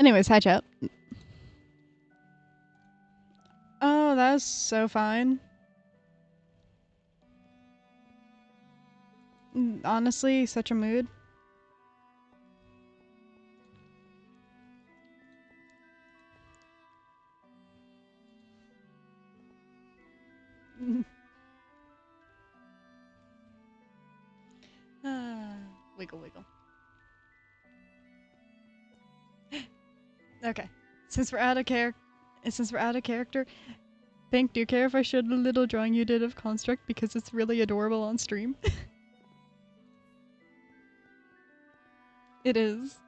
Anyways, hi chat. Oh, that's so fine. Honestly, such a mood. Wiggle, wiggle. Okay. Since we're out of character, Pink, do you care if I showed the little drawing you did of Construct because it's really adorable on stream? It is.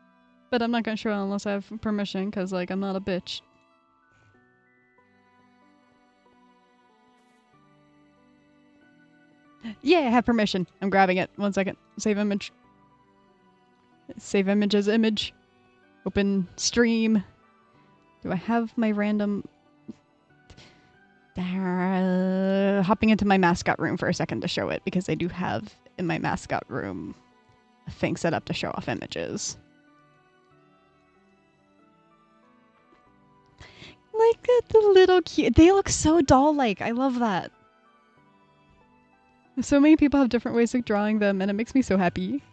But I'm not gonna show it unless I have permission, because, like, I'm not a bitch. Yeah, I have permission. I'm grabbing it. 1 second. Save image. Save image as image. Open stream. Do I have my random... hopping into my mascot room for a second to show it, because I do have, in my mascot room, a thing set up to show off images. Like the little cute... They look so doll-like. I love that. So many people have different ways of drawing them, and it makes me so happy.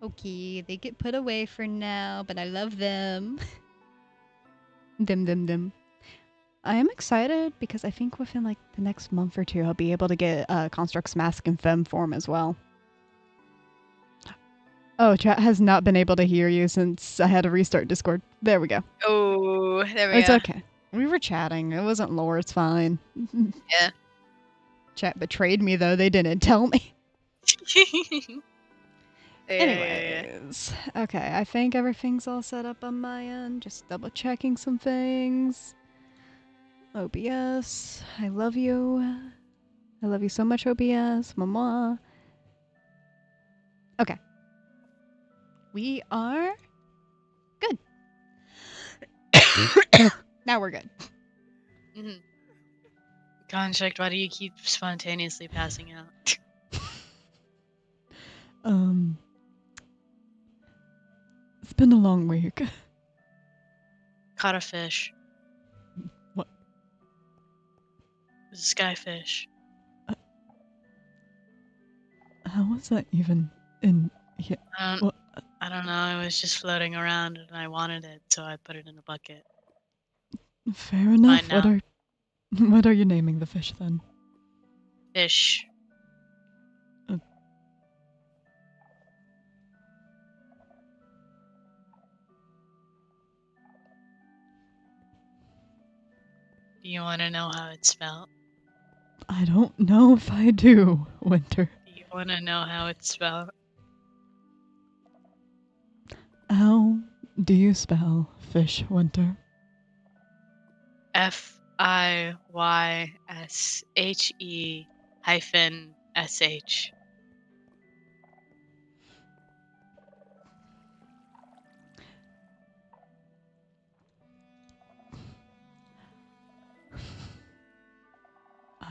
Okay, they get put away for now, but I love them. Dim. I am excited because I think within like the next month or two, I'll be able to get Construct's Mask in fem form as well. Oh, chat has not been able to hear you since I had to restart Discord. There we go. Oh, there we go. It's okay. We were chatting. It wasn't lore. It's fine. Yeah. Chat betrayed me, though. They didn't tell me. Anyways. Okay, I think everything's all set up on my end. Just double checking some things. OBS. I love you. I love you so much, OBS. Mama. Okay. We are good. Now we're good. Construct, why do you keep spontaneously passing out? It's been a long week. Caught a fish. What? It was a skyfish. How was that even in here? I don't know. It was just floating around, and I wanted it, so I put it in a bucket. Fair enough. What are you naming the fish then? Fish. Do you want to know how it's spelled? I don't know if I do, Winter. Do you want to know how it's spelled? How do you spell fish, Winter? FIYSHE-SH.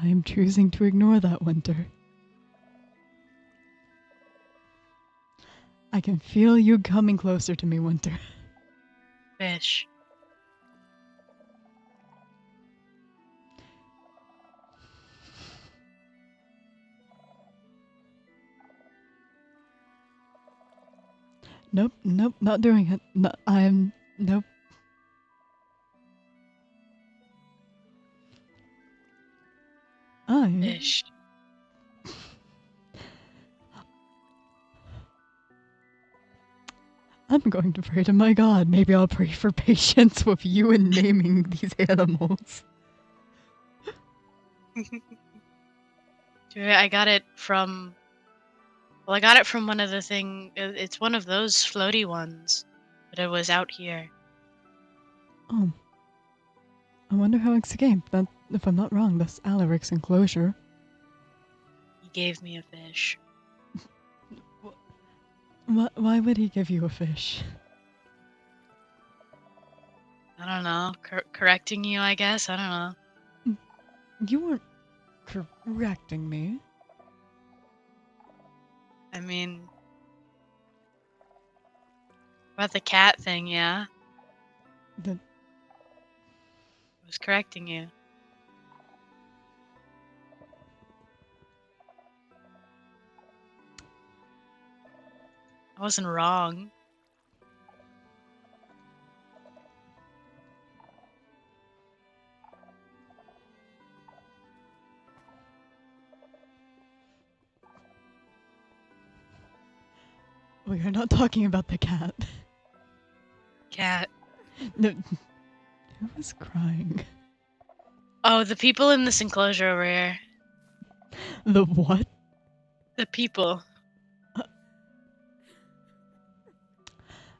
I'm choosing to ignore that, Winter. I can feel you coming closer to me, Winter. Fish. Nope, not doing it. No, nope. Fish. I'm going to pray to my God. Maybe I'll pray for patience with you in naming these animals. Dude, I got it from... Well, I got it from one of the thing... It's one of those floaty ones. But it was out here. Oh. I wonder how it's a game. That, if I'm not wrong, that's Alaric's enclosure. He gave me a fish. Why would he give you a fish? I don't know. Correcting you, I guess? I don't know. You weren't correcting me. I mean, about the cat thing, yeah. The, I was correcting you. I wasn't wrong. we are not talking about the cat. Cat. No, who was crying? Oh, the people in this enclosure over here. The what? The people.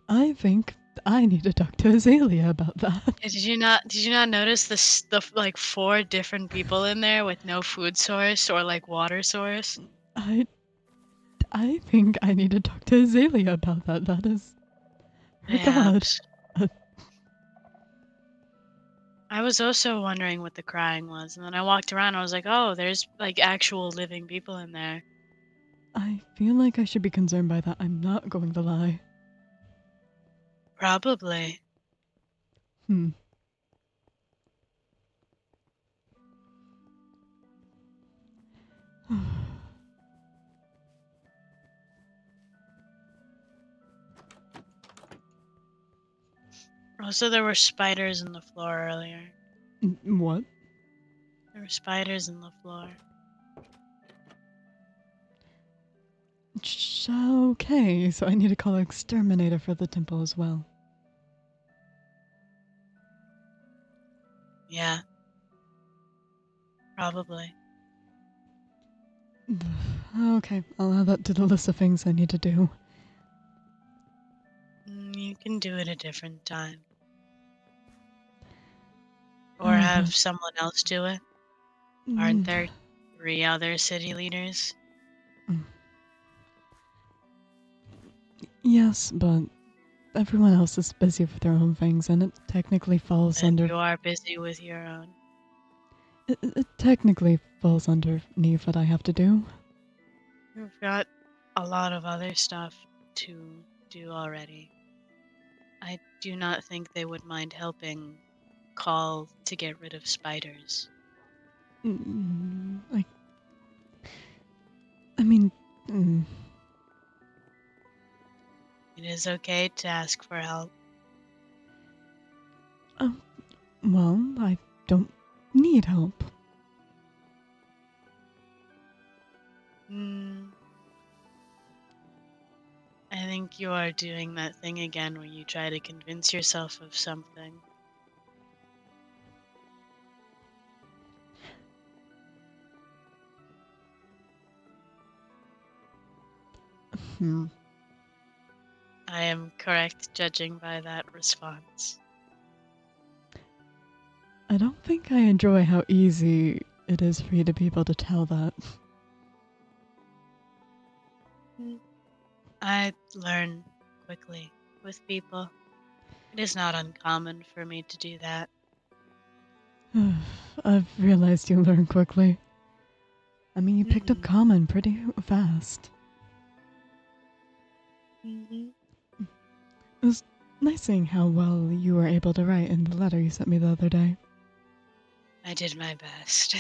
I think I need to talk to Azalea about that. Did you not notice the like 4 different people in there with no food source or like water source? I think I need to talk to Azalea about that. That is her god. Perhaps. I was also wondering what the crying was, and then I walked around and I was like, oh, there's like actual living people in there. I feel like I should be concerned by that. I'm not going to lie. Probably. Hmm. Also, there were spiders in the floor earlier. What? There were spiders in the floor. Okay, so I need to call an exterminator for the temple as well. Yeah. Probably. Okay, I'll add that to the list of things I need to do. You can do it a different time. Or have someone else do it. Aren't there 3 other city leaders? Yes, but everyone else is busy with their own things, and it technically falls And under. you are busy with your own. It technically falls underneath what I have to do. You've got a lot of other stuff to do already. I do not think they would mind helping call to get rid of spiders. Like, I mean, It is okay to ask for help. well, I don't need help. I think you are doing that thing again where you try to convince yourself of something. I am correct judging by that response. I don't think I enjoy how easy it is for you to be able to tell that. I learn quickly with people. It is not uncommon for me to do that. I've realized you learn quickly. I mean, you picked up common pretty fast. It was nice seeing how well you were able to write in the letter you sent me the other day. I did my best.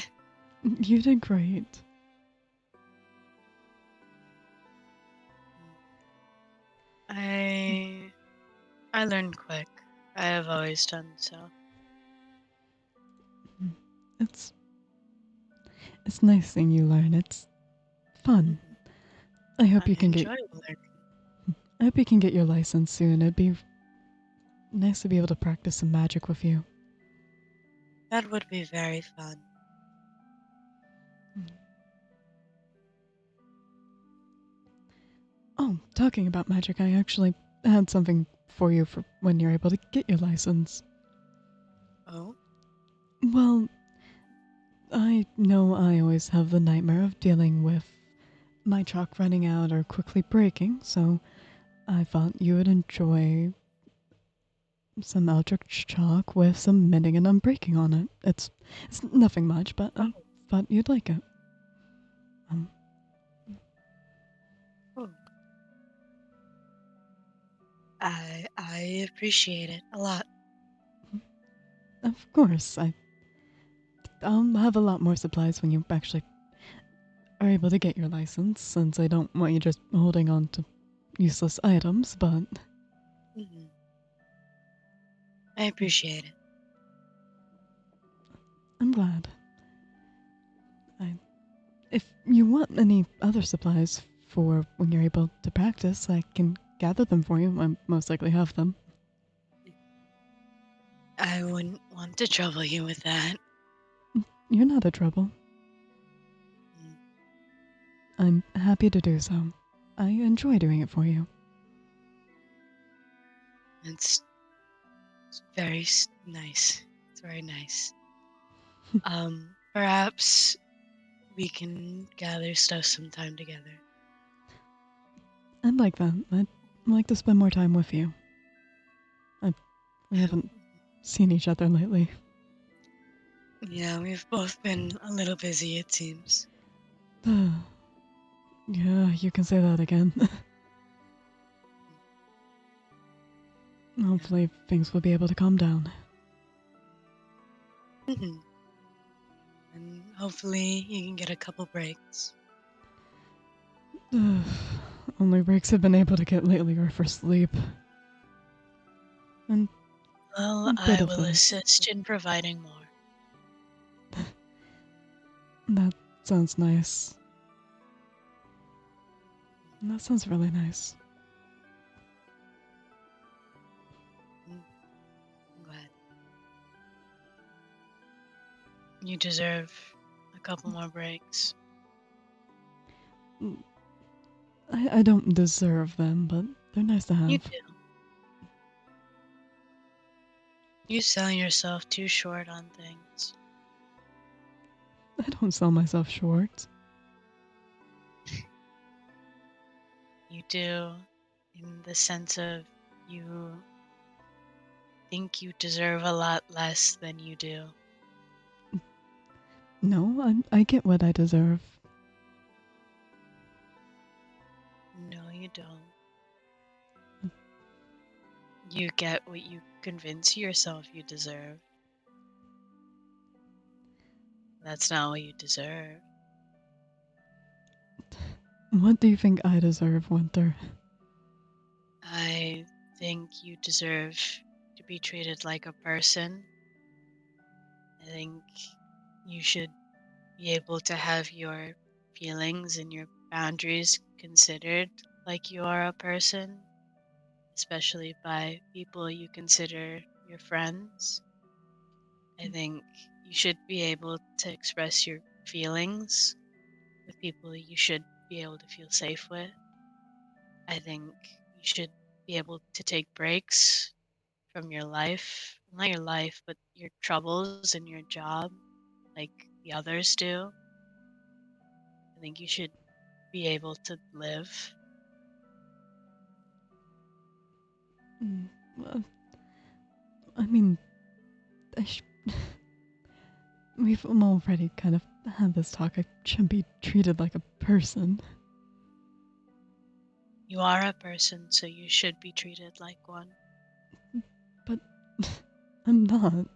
You did great. I learn quick. I have always done so. It's nice seeing you learn. It's fun. I hope you can get. enjoy learning. I hope you can get your license soon. It'd be nice to be able to practice some magic with you. That would be very fun. Oh, talking about magic, I actually had something for you for when you're able to get your license. Oh? Well, I know I always have the nightmare of dealing with my chalk running out or quickly breaking, so I thought you would enjoy some Eldritch chalk with some mending and unbreaking on it. It's nothing much, but I thought you'd like it. Oh, I appreciate it a lot. Of course, I'll have a lot more supplies when you actually are able to get your license, since I don't want you just holding on to useless items, but Hmm. I appreciate it. I'm glad. I, if you want any other supplies for when you're able to practice, I can gather them for you. I most likely have them. I wouldn't want to trouble you with that. You're not a trouble. Mm. I'm happy to do so. I enjoy doing it for you. It's, it's very nice. It's very nice. Perhaps we can gather stuff sometime together. I'd like that. I'd like to spend more time with you. We I, haven't seen each other lately. yeah, we've both been a little busy, it seems. Yeah, you can say that again. Yeah. Hopefully, things will be able to calm down. Mhm. And hopefully you can get a couple breaks. Only breaks I've been able to get lately are for sleep. And Well, a bit I of will this. assist in providing more. That sounds nice. That sounds really nice. Mm, I'm glad. You deserve a couple more breaks. I don't deserve them, but they're nice to You have. do. You sell yourself too short on things. I don't sell myself short. You do, in the sense of you think you deserve a lot less than you do. No, I get what I deserve. No, you don't. You get what you convince yourself you deserve. That's not what you deserve. What do you think I deserve, Winter? I think you deserve to be treated like a person. I think you should be able to have your feelings and your boundaries considered like you are a person, especially by people you consider your friends. I think you should be able to express your feelings with people you should be able to feel safe with. I think you should be able to take breaks from your life, not your life, but your troubles and your job like the others do. I think you should be able to live. Well, I mean, I sh- we've already kind of had this talk. I shouldn't be treated like a person. You are a person, so you should be treated like one. But I'm not.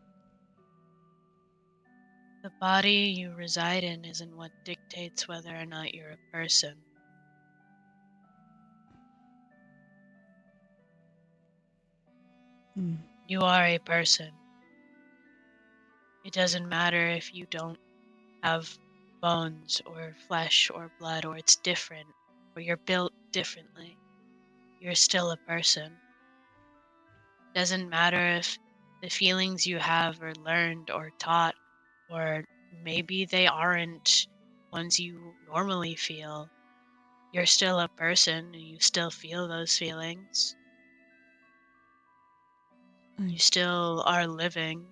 The body you reside in isn't what dictates whether or not you're a person. Mm. You are a person. It doesn't matter if you don't have bones or flesh or blood, or it's different, or you're built differently. You're still a person. Doesn't matter if the feelings you have are learned or taught, or maybe they aren't ones you normally feel. You're still a person and you still feel those feelings. I, You still are living.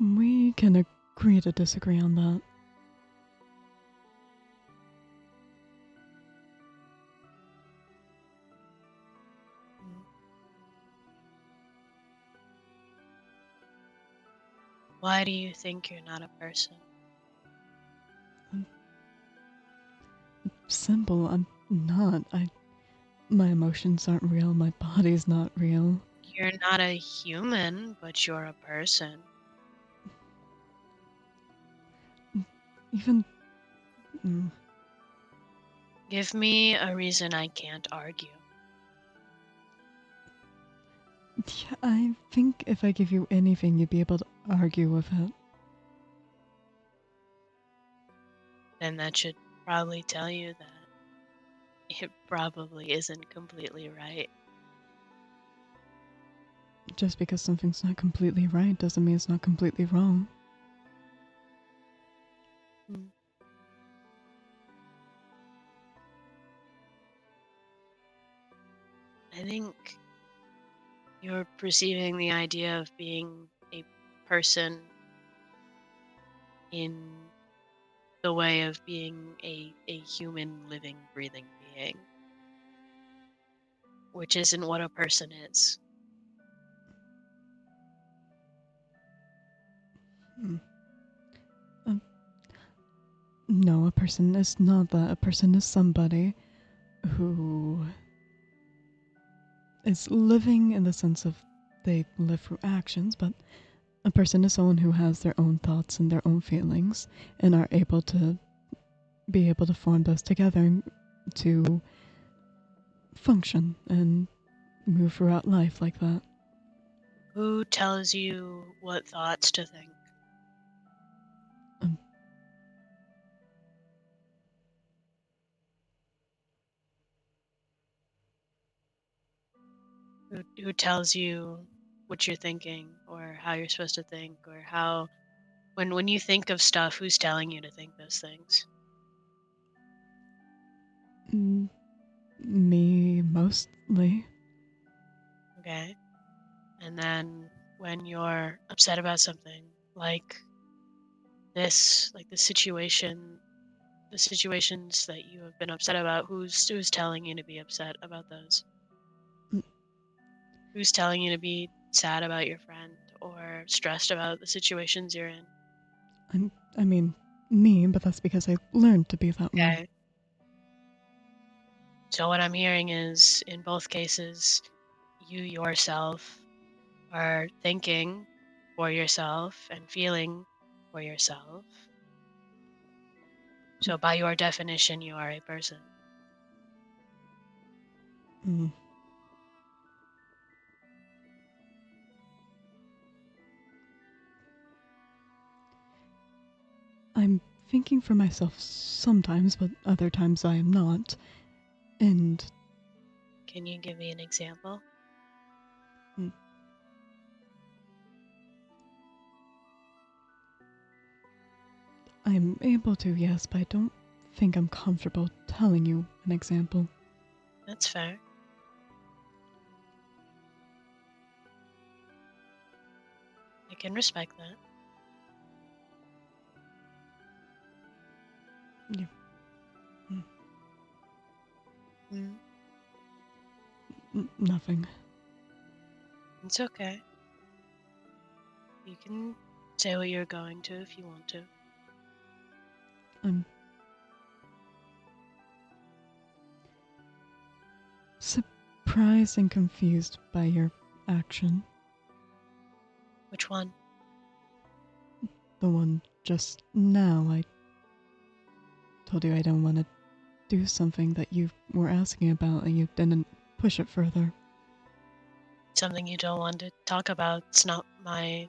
we can agree to disagree on that. Mm. Why do you think you're not a person? simple. I'm not. My emotions aren't real. My body's not real. You're not a human, but you're a person. Even. mm, Give me a reason I can't argue. Yeah, I think if I give you anything, you'd be able to argue with it. Then that should probably tell you that it probably isn't completely right. Just because something's not completely right doesn't mean it's not completely wrong. Hmm. I think you're perceiving the idea of being a person in the way of being a human, living, breathing being, which isn't what a person is. Mm. Um, no, a person is not that. A person is somebody who is living in the sense of they live through actions, but a person is someone who has their own thoughts and their own feelings and are able to be able to form those together to function and move throughout life like that. Who tells you what thoughts to think? Um, Who tells you what you're thinking or how you're supposed to think or how when you think of stuff, who's telling you to think those things? Me mostly. Okay. And then when you're upset about something, like like the situations that you have been upset about, who's telling you to be upset about those? Mm, Who's telling you to be sad about your friend or stressed about the situations you're in? I mean, me, but that's because I learned to be that way. Okay. So what I'm hearing is in both cases, you yourself are thinking for yourself and feeling for yourself. So by your definition, you are a person. Mm. I'm thinking for myself sometimes, but other times I am not. And Can you give me an example? mm, I'm able to, yes, but I don't think I'm comfortable telling you an example. That's fair. I can respect that. Yeah. Mm, Nothing. it's okay. You can say what you're going to if you want to. I'm surprised and confused by your action. Which one? The one just now. I told you I don't want to do something that you were asking about and you didn't push it further. Something you don't want to talk about. It's not my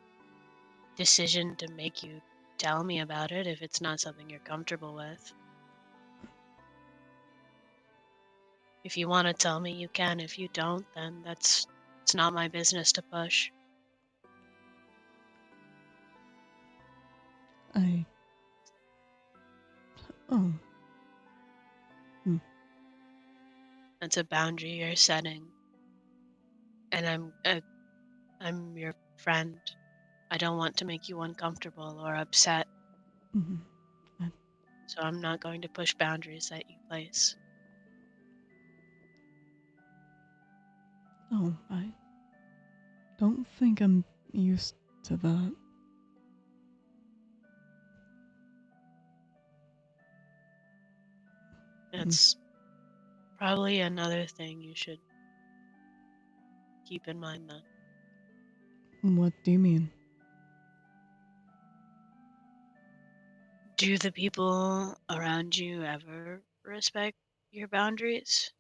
decision to make you tell me about it if it's not something you're comfortable with. If you want to tell me, you can. If you don't, then it's not my business to push. I. Oh. Hmm. That's a boundary you're setting, and I'm your friend. I don't want to make you uncomfortable or upset, Mhm. I, so I'm not going to push boundaries that you place. oh, I don't think I'm used to that. That's probably another thing you should keep in mind then. What do you mean? Do the people around you ever respect your boundaries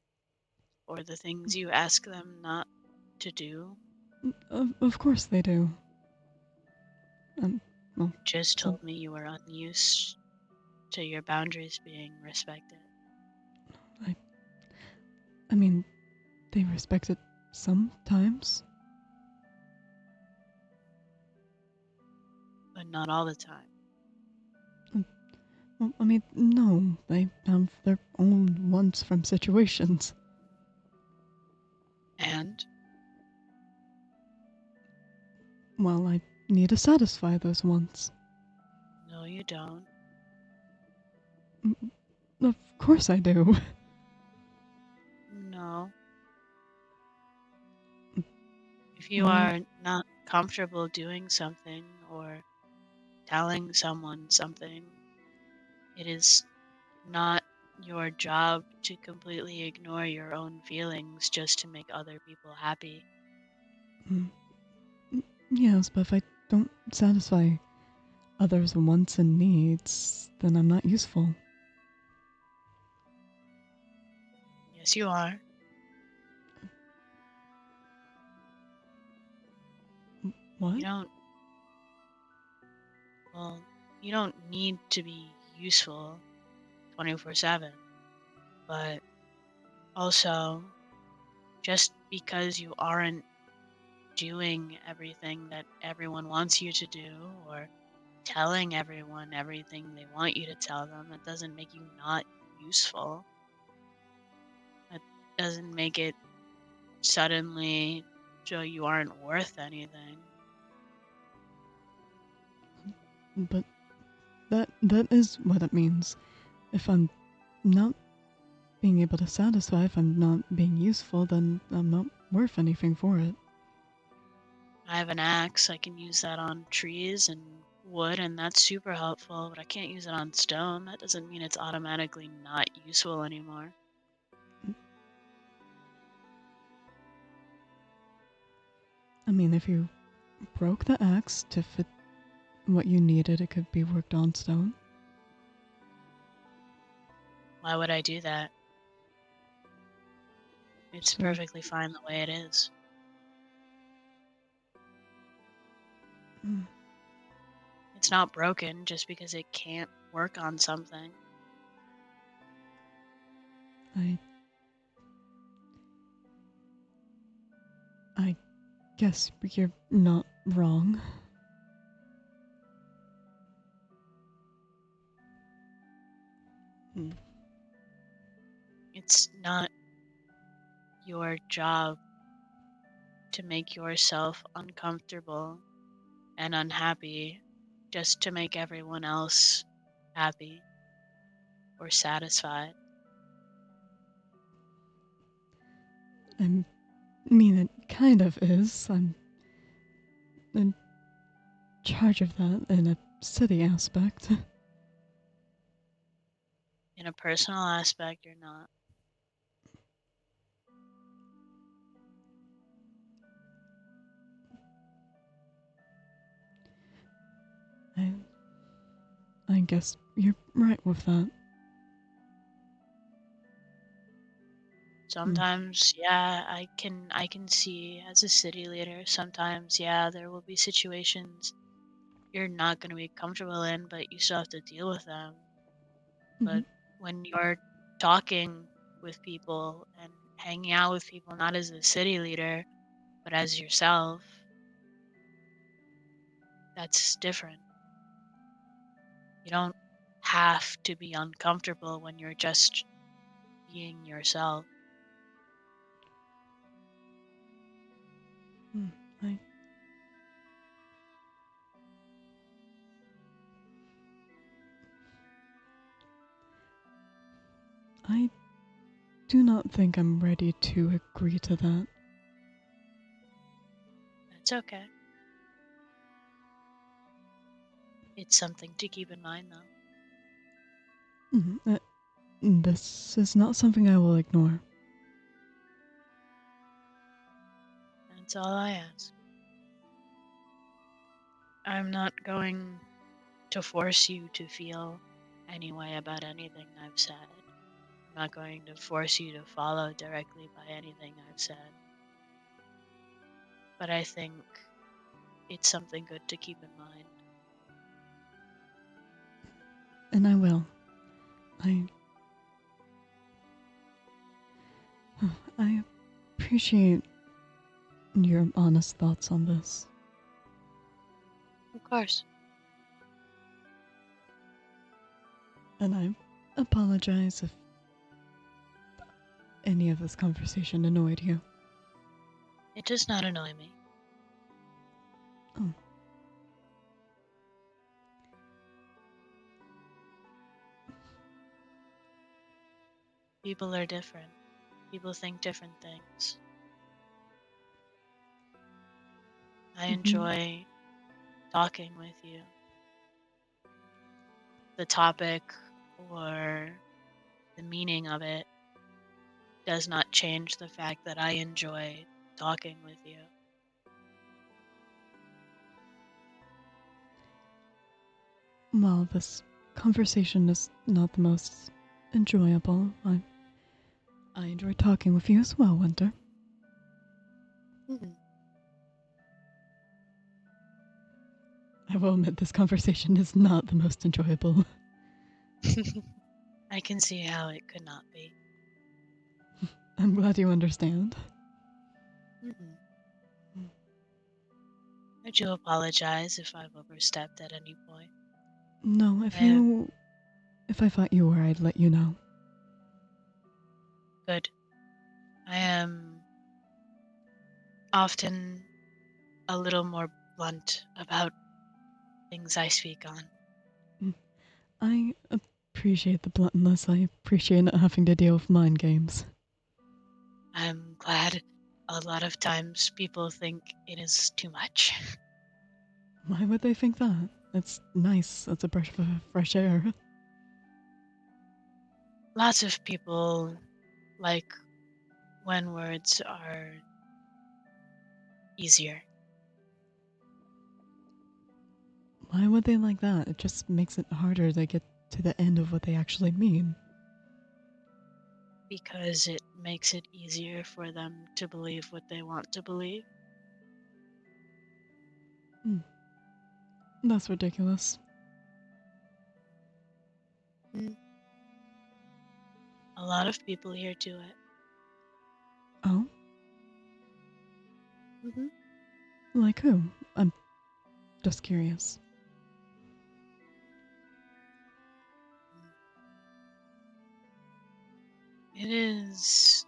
or the things you ask them not to do? Of course they do. Well, You just some, told me you were unused to your boundaries being respected. I mean, they respect it sometimes. But not all the time. Well, I mean, no, they have their own wants from situations. And Well, I need to satisfy those wants. no, you don't. Of course I do. No. If you Well, are not comfortable doing something or telling someone something, it is not your job to completely ignore your own feelings just to make other people happy. mm, yes, but if I don't satisfy others' wants and needs, then I'm not useful. Yes, you are. What? You don't, well, you don't need to be useful 24/7, but also just because you aren't doing everything that everyone wants you to do or telling everyone everything they want you to tell them, that doesn't make you not useful. That doesn't make it suddenly show you aren't worth anything. But that is what it means. If I'm not being able to satisfy, if I'm not being useful, then I'm not worth anything for it. I have an axe, I can use that on trees and wood, and that's super helpful, but I can't use it on stone. That doesn't mean it's automatically not useful anymore. I mean, if you broke the axe to fit what you needed, it could be worked on stone. Why would I do that? It's So, perfectly fine the way it is. mm, It's not broken just because it can't work on something. I I guess you're not wrong. Mm. It's not your job to make yourself uncomfortable and unhappy just to make everyone else happy or satisfied. I mean, it kind of is. I'm in charge of that in a city aspect. In a personal aspect, you're not. I, I guess you're right with that. Mm. Sometimes, yeah, I can see as a city leader, sometimes, yeah, there will be situations you're not going to be comfortable in, but you still have to deal with them. Hmm. But when you're talking with people and hanging out with people, not as a city leader, but as yourself, that's different. You don't have to be uncomfortable when you're just being yourself. Mm. I I do not think I'm ready to agree to that. That's okay. It's something to keep in mind, though. Mhm. This is not something I will ignore. That's all I ask. I'm not going to force you to feel any way about anything I've said. I'm not going to force you to follow directly by anything I've said. But I think it's something good to keep in mind. And I will. I appreciate your honest thoughts on this. Of course. And I apologize if any of this conversation annoyed you. It does not annoy me. Oh. People are different. People think different things. I enjoy talking with you. The topic or the meaning of it does not change the fact that I enjoy talking with you. While this conversation is not the most enjoyable, I enjoy talking with you as well, Winter. Mm-hmm. I will admit this conversation is not the most enjoyable. I can see how it could not be. I'm glad you understand. Mm-hmm. I do apologize if I've overstepped at any point. No, if I thought you were, I'd let you know. Good. I am often a little more blunt about things I speak on. I appreciate the bluntness. I appreciate not having to deal with mind games. I'm glad. A lot of times people think it is too much. Why would they think that? It's nice. It's a breath of fresh air. Lots of people like when words are easier. Why would they like that? It just makes it harder to get to the end of what they actually mean. Because it makes it easier for them to believe what they want to believe. That's ridiculous. A lot of people here do it. Oh? Mm-hmm. Like who? I'm just curious. It is...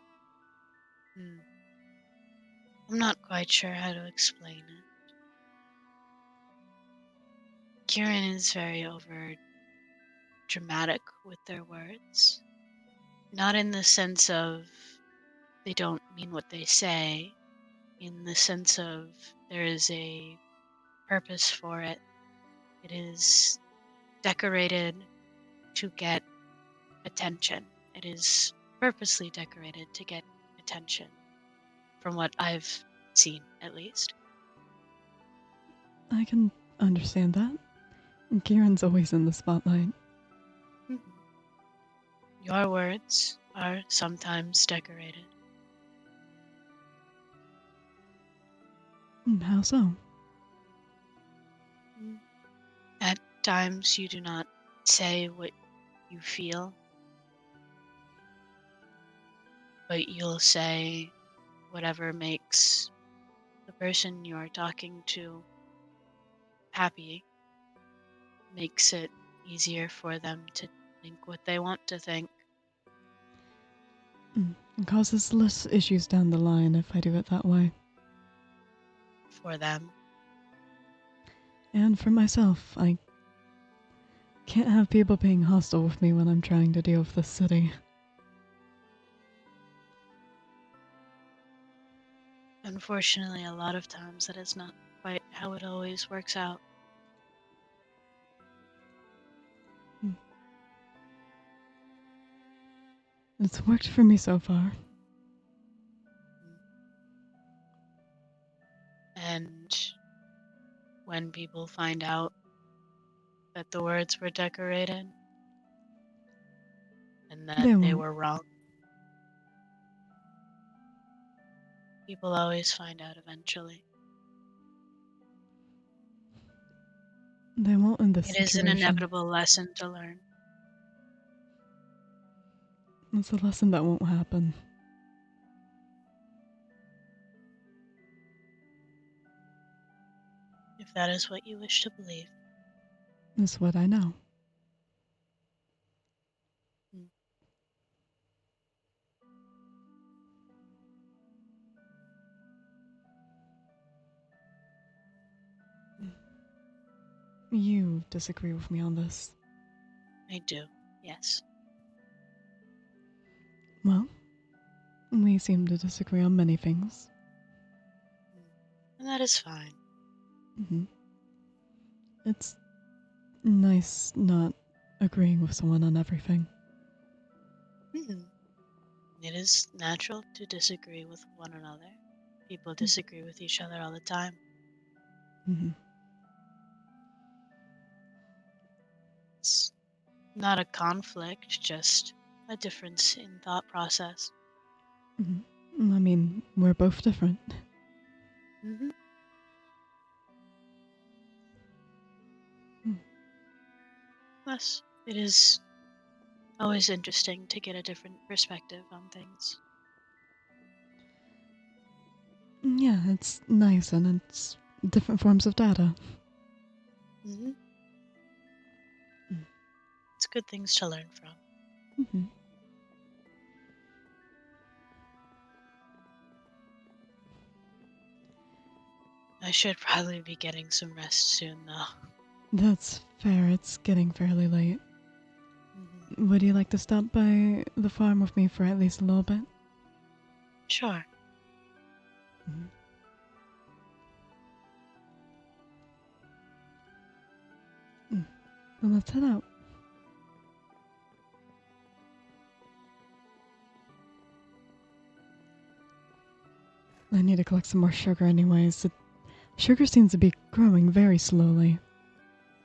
I'm not quite sure how to explain it. Kieran is very over dramatic with their words. Not in the sense of they don't mean what they say, in the sense of there is a purpose for it. It is decorated to get attention. It is purposely decorated to get attention, from what I've seen, at least. I can understand that. Kieran's always in the spotlight. Mm-hmm. Your words are sometimes decorated. How so? At times you do not say what you feel, but you'll say whatever makes the person you are talking to happy, makes it easier for them to think what they want to think. It causes less issues down the line if I do it that way. For them. And for myself, I can't have people being hostile with me when I'm trying to deal with this city. Unfortunately, a lot of times that is not quite how it always works out. It's worked for me so far. And when people find out that the words were decorated and that They they won't. were wrong, people always find out eventually. They won't in this It is an situation. inevitable lesson to learn. It's a lesson that won't happen. If that is what you wish to believe. It's what I know. Mm. You disagree with me on this. I do, yes. Well, we seem to disagree on many things. And that is fine. Mm-hmm. It's nice not agreeing with someone on everything. Mm-hmm. It is natural to disagree with one another. People disagree with each other all the time. Mm-hmm. It's not a conflict, just a difference in thought process. Mm-hmm. I mean, we're both different. Mm-hmm. Mm. Plus, it is always interesting to get a different perspective on things. Yeah, it's nice and it's different forms of data. Mm-hmm. Mm. It's good things to learn from. Mm-hmm. I should probably be getting some rest soon, though. That's fair. It's getting fairly late. Mm-hmm. Would you like to stop by the farm with me for at least a little bit? Sure. Mm-hmm. Then let's head out. I need to collect some more sugar anyways. Sugar seems to be growing very slowly.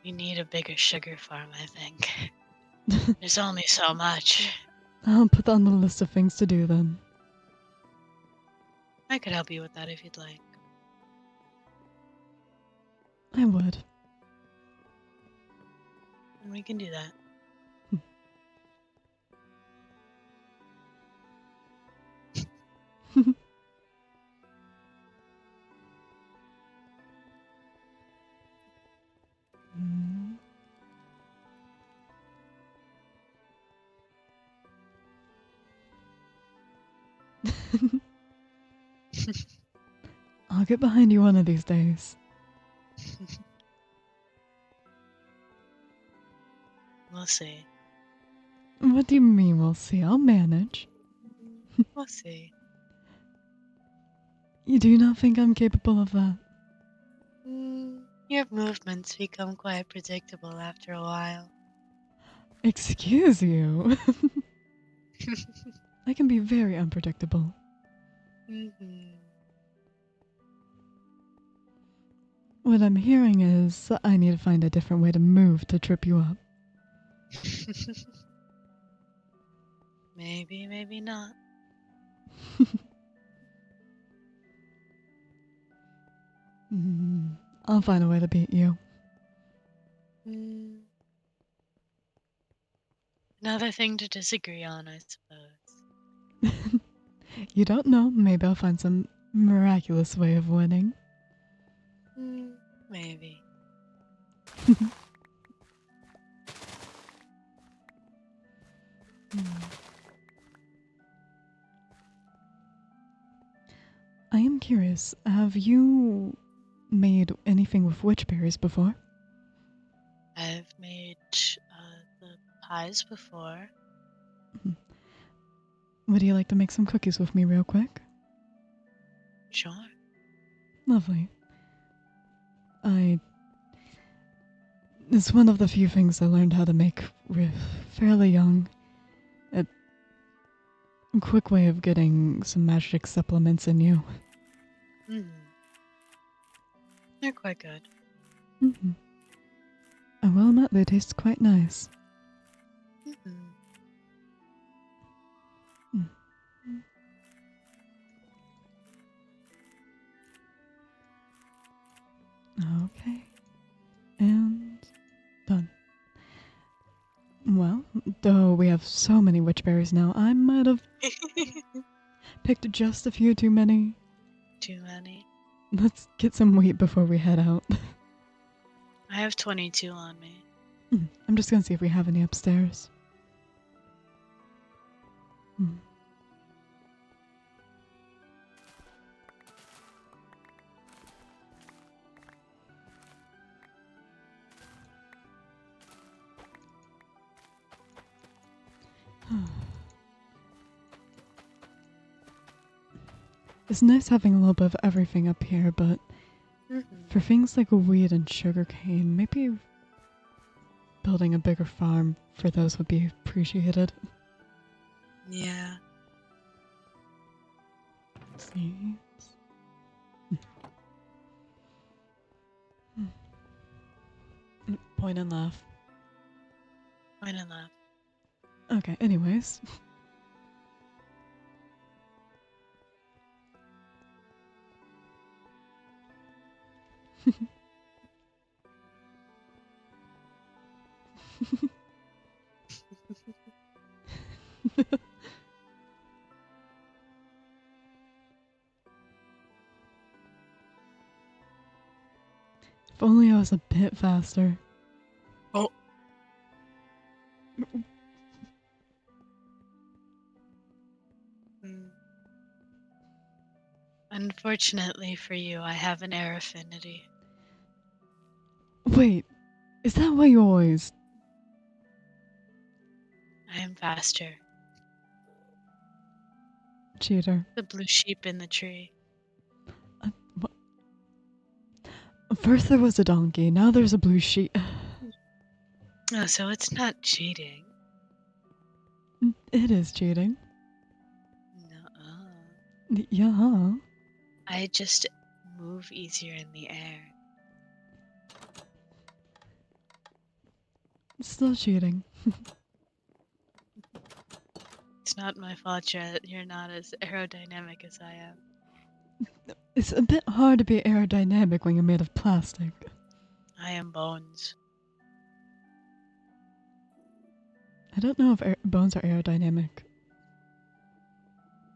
We need a bigger sugar farm, I think. There's only so much. I'll put that on the list of things to do then. I could help you with that if you'd like. I would. And we can do that. Mm. I'll get behind you one of these days. We'll see. What do you mean we'll see? I'll manage. We'll see. You do not think I'm capable of that? Your movements become quite predictable after a while. Excuse you. I can be very unpredictable. Mm-hmm. What I'm hearing is I need to find a different way to move to trip you up. Maybe, maybe not. I'll find a way to beat you. Another thing to disagree on, I suppose. You don't know. Maybe I'll find some miraculous way of winning. Maybe. I am curious. Have you made anything with witch berries before? I've made the pies before. Would you like to make some cookies with me real quick? Sure. Lovely. It's one of the few things I learned how to make fairly young. quick way of getting some magic supplements in you. They're quite good. Mm-hmm. I will admit they taste quite nice. Mm. Okay. And done. Well, though we have so many witch berries now, I might have picked just a few too many. Too many. Let's get some wheat before we head out. I have 22 on me. I'm just gonna see if we have any upstairs. It's nice having a little bit of everything up here, but for things like wheat and sugarcane, maybe building a bigger farm for those would be appreciated. Yeah. Seeds. Point and laugh. Point and laugh. Okay, anyways. If only I was a bit faster. Oh. Unfortunately for you, I have an air affinity. Wait, is that why you always... I am faster. Cheater. The blue sheep in the tree. What? First there was a donkey, now there's a blue sheep. Oh, so it's not cheating. It is cheating. No. Yeah. I just move easier in the air. It's still cheating. It's not my fault you're not as aerodynamic as I am. It's a bit hard to be aerodynamic when you're made of plastic. I am bones. I don't know if bones are aerodynamic.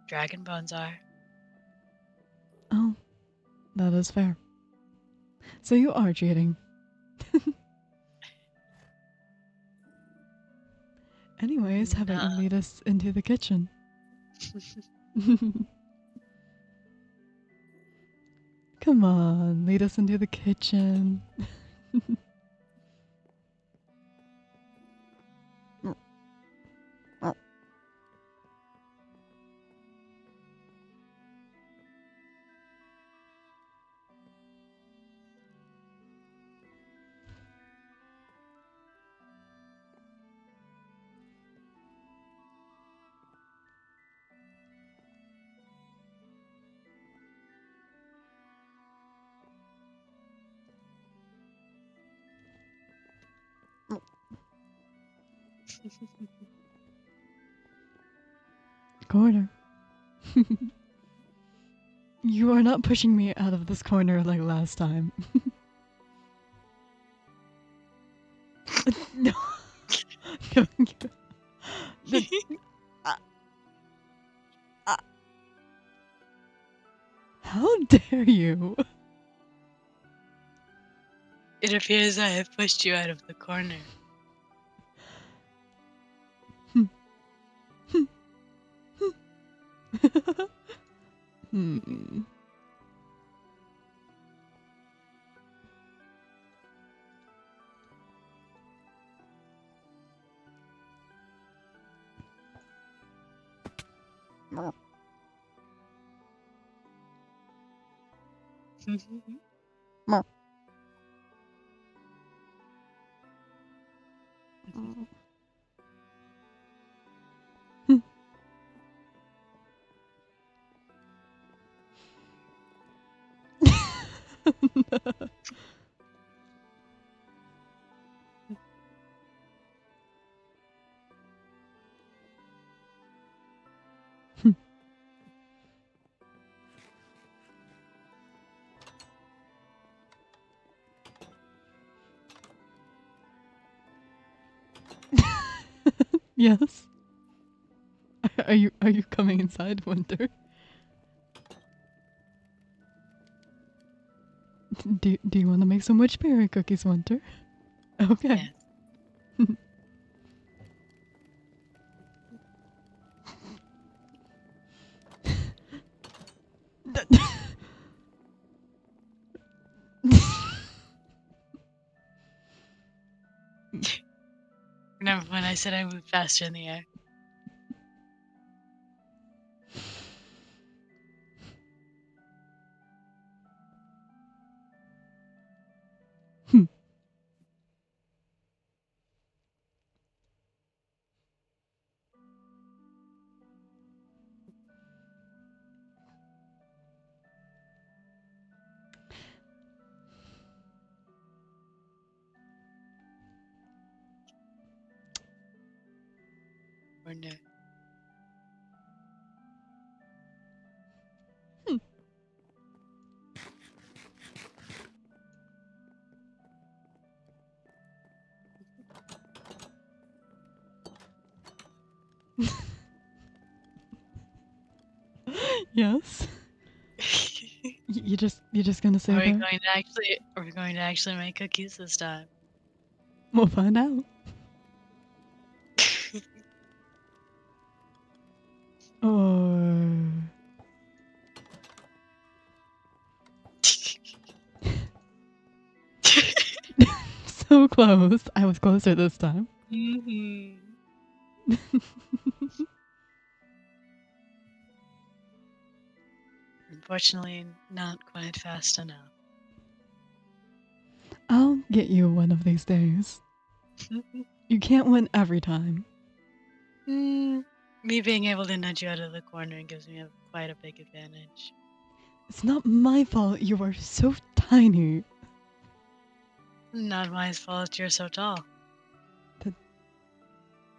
Dragon bones are. Oh, that is fair. So you are cheating. Anyways, how about you lead us into the kitchen? Come on, lead us into the kitchen. Corner. You are not pushing me out of this corner like last time. No. How dare you? It appears I have pushed you out of the corner. Yes. Are you coming inside, Winter? Do you want to make some witch berry cookies, Winter? Okay. Yes. Remember when I said I moved faster in the air? Or no? Yes. You just gonna say Are we that? going to actually make cookies this time? We'll find out. Or so close. I was closer this time. Mm-hmm. Unfortunately, not quite fast enough. I'll get you one of these days. You can't win every time. Me being able to nudge you out of the corner gives me quite a big advantage. It's not my fault you are so tiny. Not my fault you're so tall.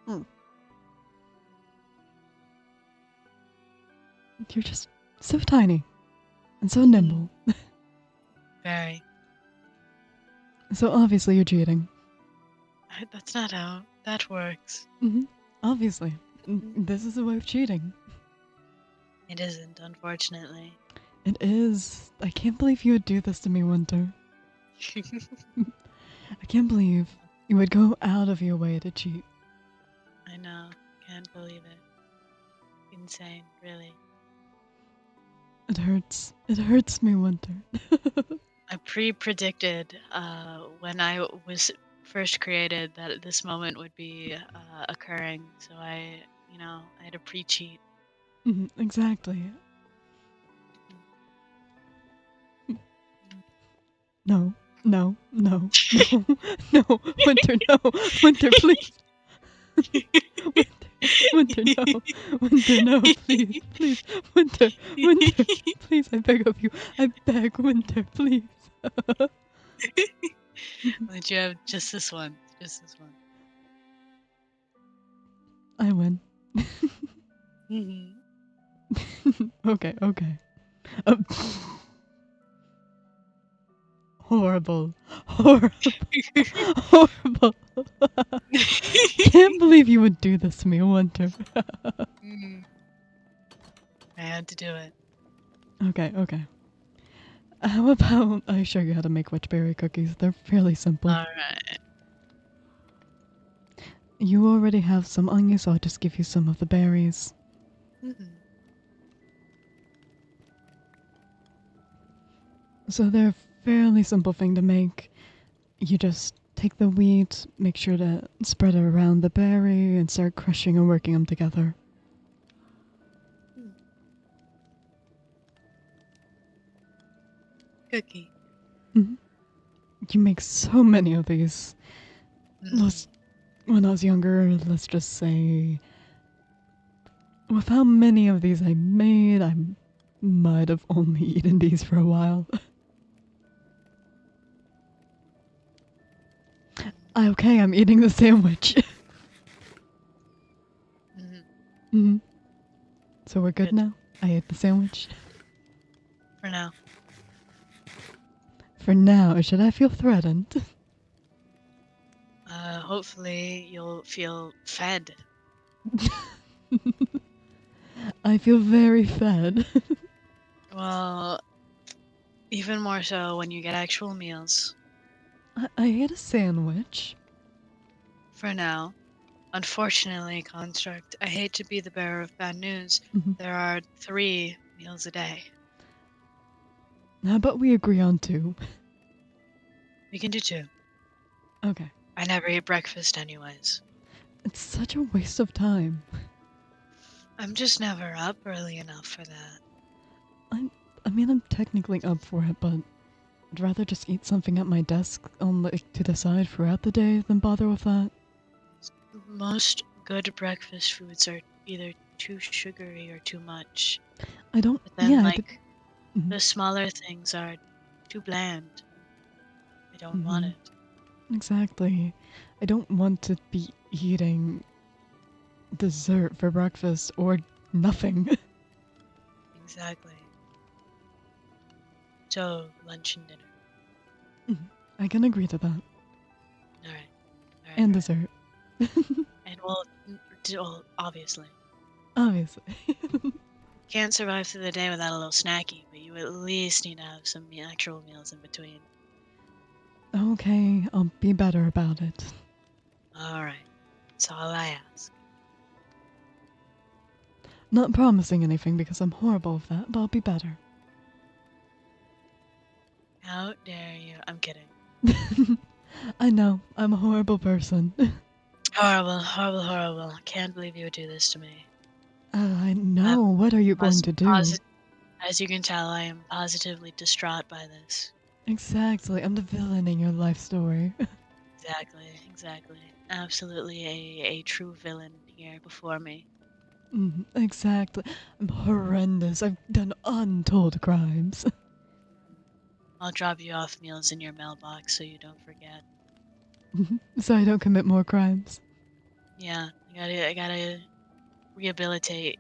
You're just so tiny and so nimble. Very. So obviously you're cheating. That's not how that works. Obviously. This is a way of cheating. It isn't, unfortunately. It is. I can't believe you would do this to me, Winter. I can't believe you would go out of your way to cheat. I know. Can't believe it. Insane, really. It hurts. It hurts me, Winter. I pre-predicted when I was first created that this moment would be occurring, so I had to pre-cheat. Exactly. No, no, no, no, no, Winter, no, Winter, please. Winter, no, Winter, no, please, please, Winter, Winter, please, I beg of you, I beg, Winter, please. But you have just this one, I win. Okay, okay. Horrible, horrible, horrible. Can't believe you would do this to me, Winter. I had to do it. Okay, okay. How about I show you how to make witchberry cookies? They're fairly simple. Alright. You already have some on you, so I'll just give you some of the berries. So they're a fairly simple thing to make. You just take the wheat, make sure to spread it around the berry, and start crushing and working them together. Cookie. You make so many of these. When I was younger, let's just say, with how many of these I made, I might have only eaten these for a while. Okay, I'm eating the sandwich. So we're good now? I ate the sandwich? For now. For now, should I feel threatened? Hopefully you'll feel fed. I feel very fed. Well, even more so when you get actual meals. I ate a sandwich. For now. Unfortunately, Construct, I hate to be the bearer of bad news. Mhm. There are 3 meals a day. How about we agree on 2? We can do 2. Okay. I never eat breakfast anyways. It's such a waste of time. I'm just never up early enough for that. I mean, I'm technically up for it, but I'd rather just eat something at my desk on to the side throughout the day than bother with that. Most good breakfast foods are either too sugary or too much. I don't. But then, Yeah, like, mhm, the smaller things are too bland. I don't want mhm. it. Exactly. I don't want to be eating dessert for breakfast or nothing. Exactly. So, lunch and dinner. Mhm. I can agree to that. All right. All right. And All right. dessert. And well, obviously. Obviously. Can't survive through the day without a little snacky, but you at least need to have some actual meals in between. Okay, I'll be better about it. All right. That's all I ask. Not promising anything because I'm horrible with that, but I'll be better. How dare you? I'm kidding. I know, I'm a horrible person. Horrible, horrible, horrible. Can't believe you would do this to me. I I'm know, what are you going to do? as you can tell, I am positively distraught by this. Exactly, I'm the villain in your life story. Exactly, exactly. Absolutely a true villain here before me. Exactly. I'm horrendous. I've done untold crimes. I'll drop you off meals in your mailbox so you don't forget. So I don't commit more crimes. Yeah, I gotta rehabilitate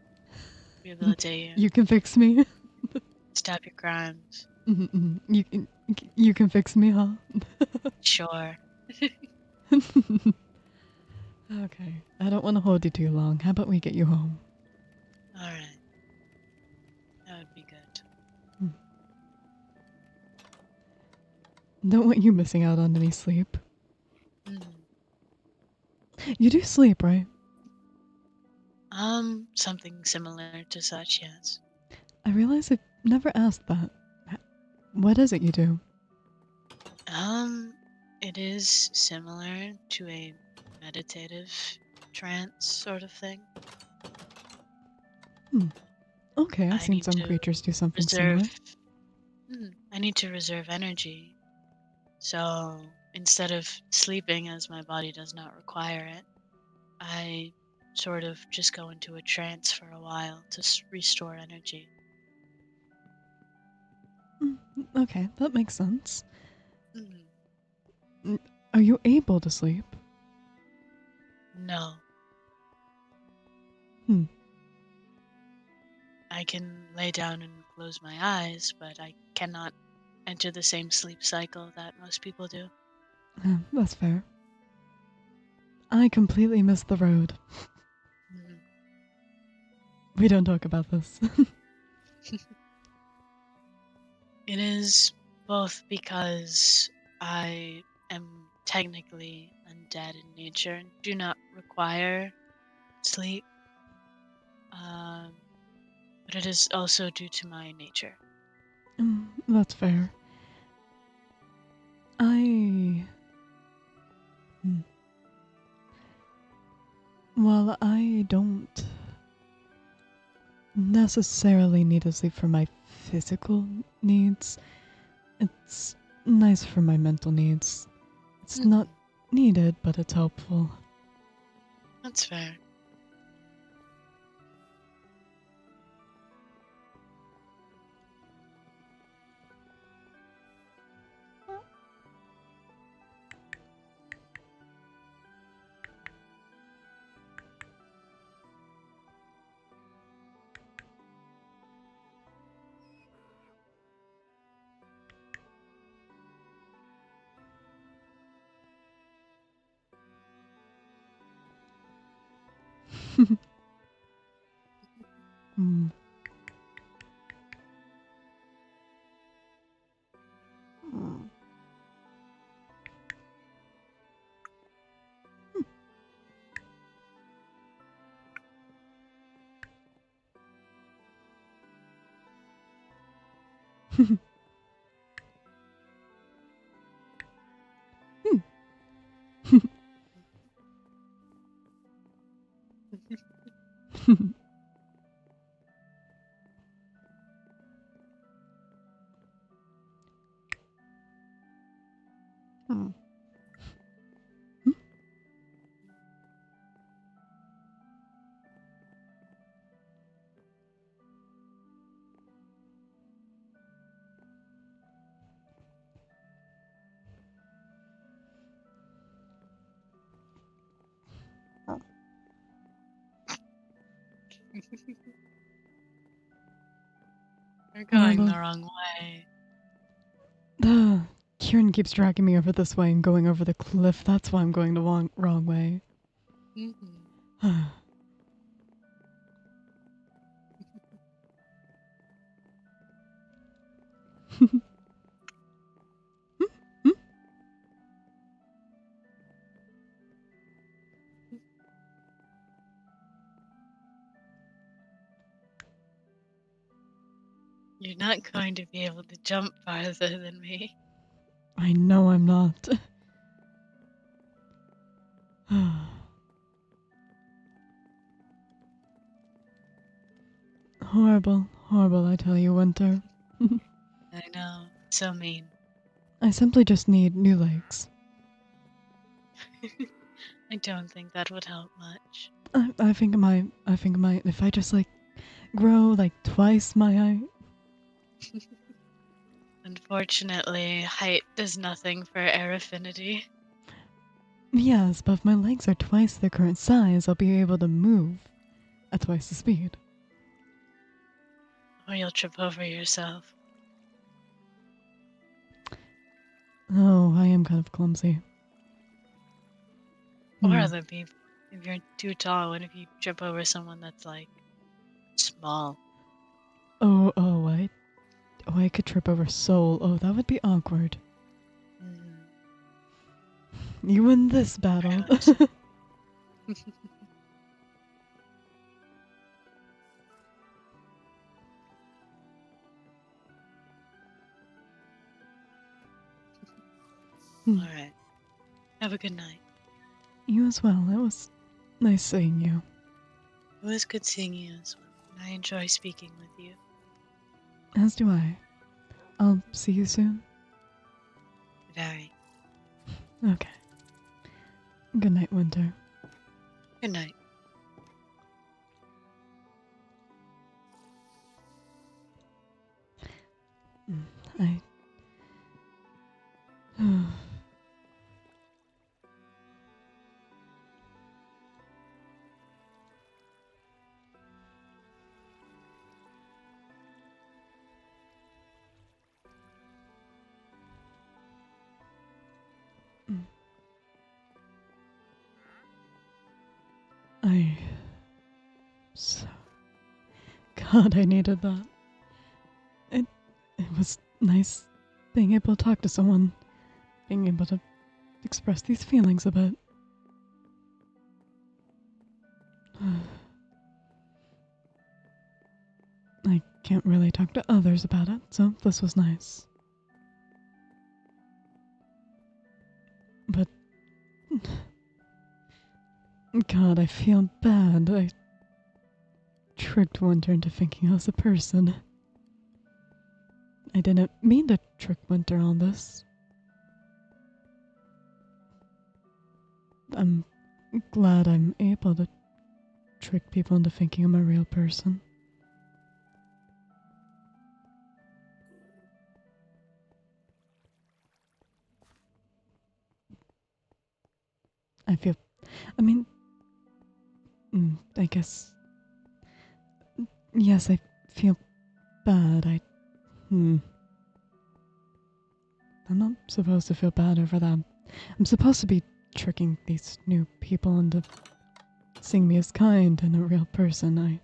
rehabilitate you. You can fix me. Stop your crimes. You can fix me, huh? Sure. Okay. I don't want to hold you too long. How about we get you home? Alright. That would be good. Hmm. Don't want you missing out on any sleep. Mhm. You do sleep, right? Something similar to such, yes. I realize I've never asked that. What is it you do? Um, it is similar to a meditative trance sort of thing. Hmm. Okay, I've I seen need some to creatures do something reserve similar. I need to reserve energy. So instead of sleeping as my body does not require it, I sort of just go into a trance for a while to restore energy. Mm, okay, that makes sense. Mhm. Mm, Are you able to sleep? No, Hmm. I can lay down and close my eyes, but I cannot enter the same sleep cycle that most people do. That's fair. I completely missed the road. Mhm. We don't talk about this. It is both because I am technically undead in nature and do not require sleep, um, but it is also due to my nature. That's fair. I. Hmm. Well, I don't necessarily need to sleep for my physical needs. It's nice for my mental needs. It's not Mhm. needed, but it's helpful. That's fair. Hmm. Hmm. We're going Horrible. the wrong way. Kieran keeps dragging me over this way and going over the cliff. That's why I'm going the wrong way. You're not going to be able to jump farther than me. I know I'm not. Horrible, horrible, I tell you, Winter. I know. So mean. I simply just need new legs. I don't think that would help much. I think if I just grow twice my height. Unfortunately, height does nothing for air affinity. Yes, but if my legs are twice their current size, I'll be able to move at twice the speed. Or you'll trip over yourself. Oh, I am kind of clumsy. Or other people. If you're too tall, and if you trip over someone that's small. I could trip over Soul. Oh, that would be awkward. You win this battle. Alright. Have a good night. You as well. It was nice seeing you. It was good seeing you as well. And I enjoy speaking with you. As do I. I'll see you soon. Very. Okay. Good night, Winter. Good night. I. So. God, I needed that. It was nice being able to talk to someone, being able to express these feelings a bit. I can't really talk to others about it, so this was nice. But. God, I feel bad. I tricked Winter into thinking I was a person. I didn't mean to trick Winter on this. I'm glad I'm able to trick people into thinking I'm a real person. I mean, I guess, yes, I feel bad. I'm not supposed to feel bad over that. I'm supposed to be tricking these new people into seeing me as kind and a real person.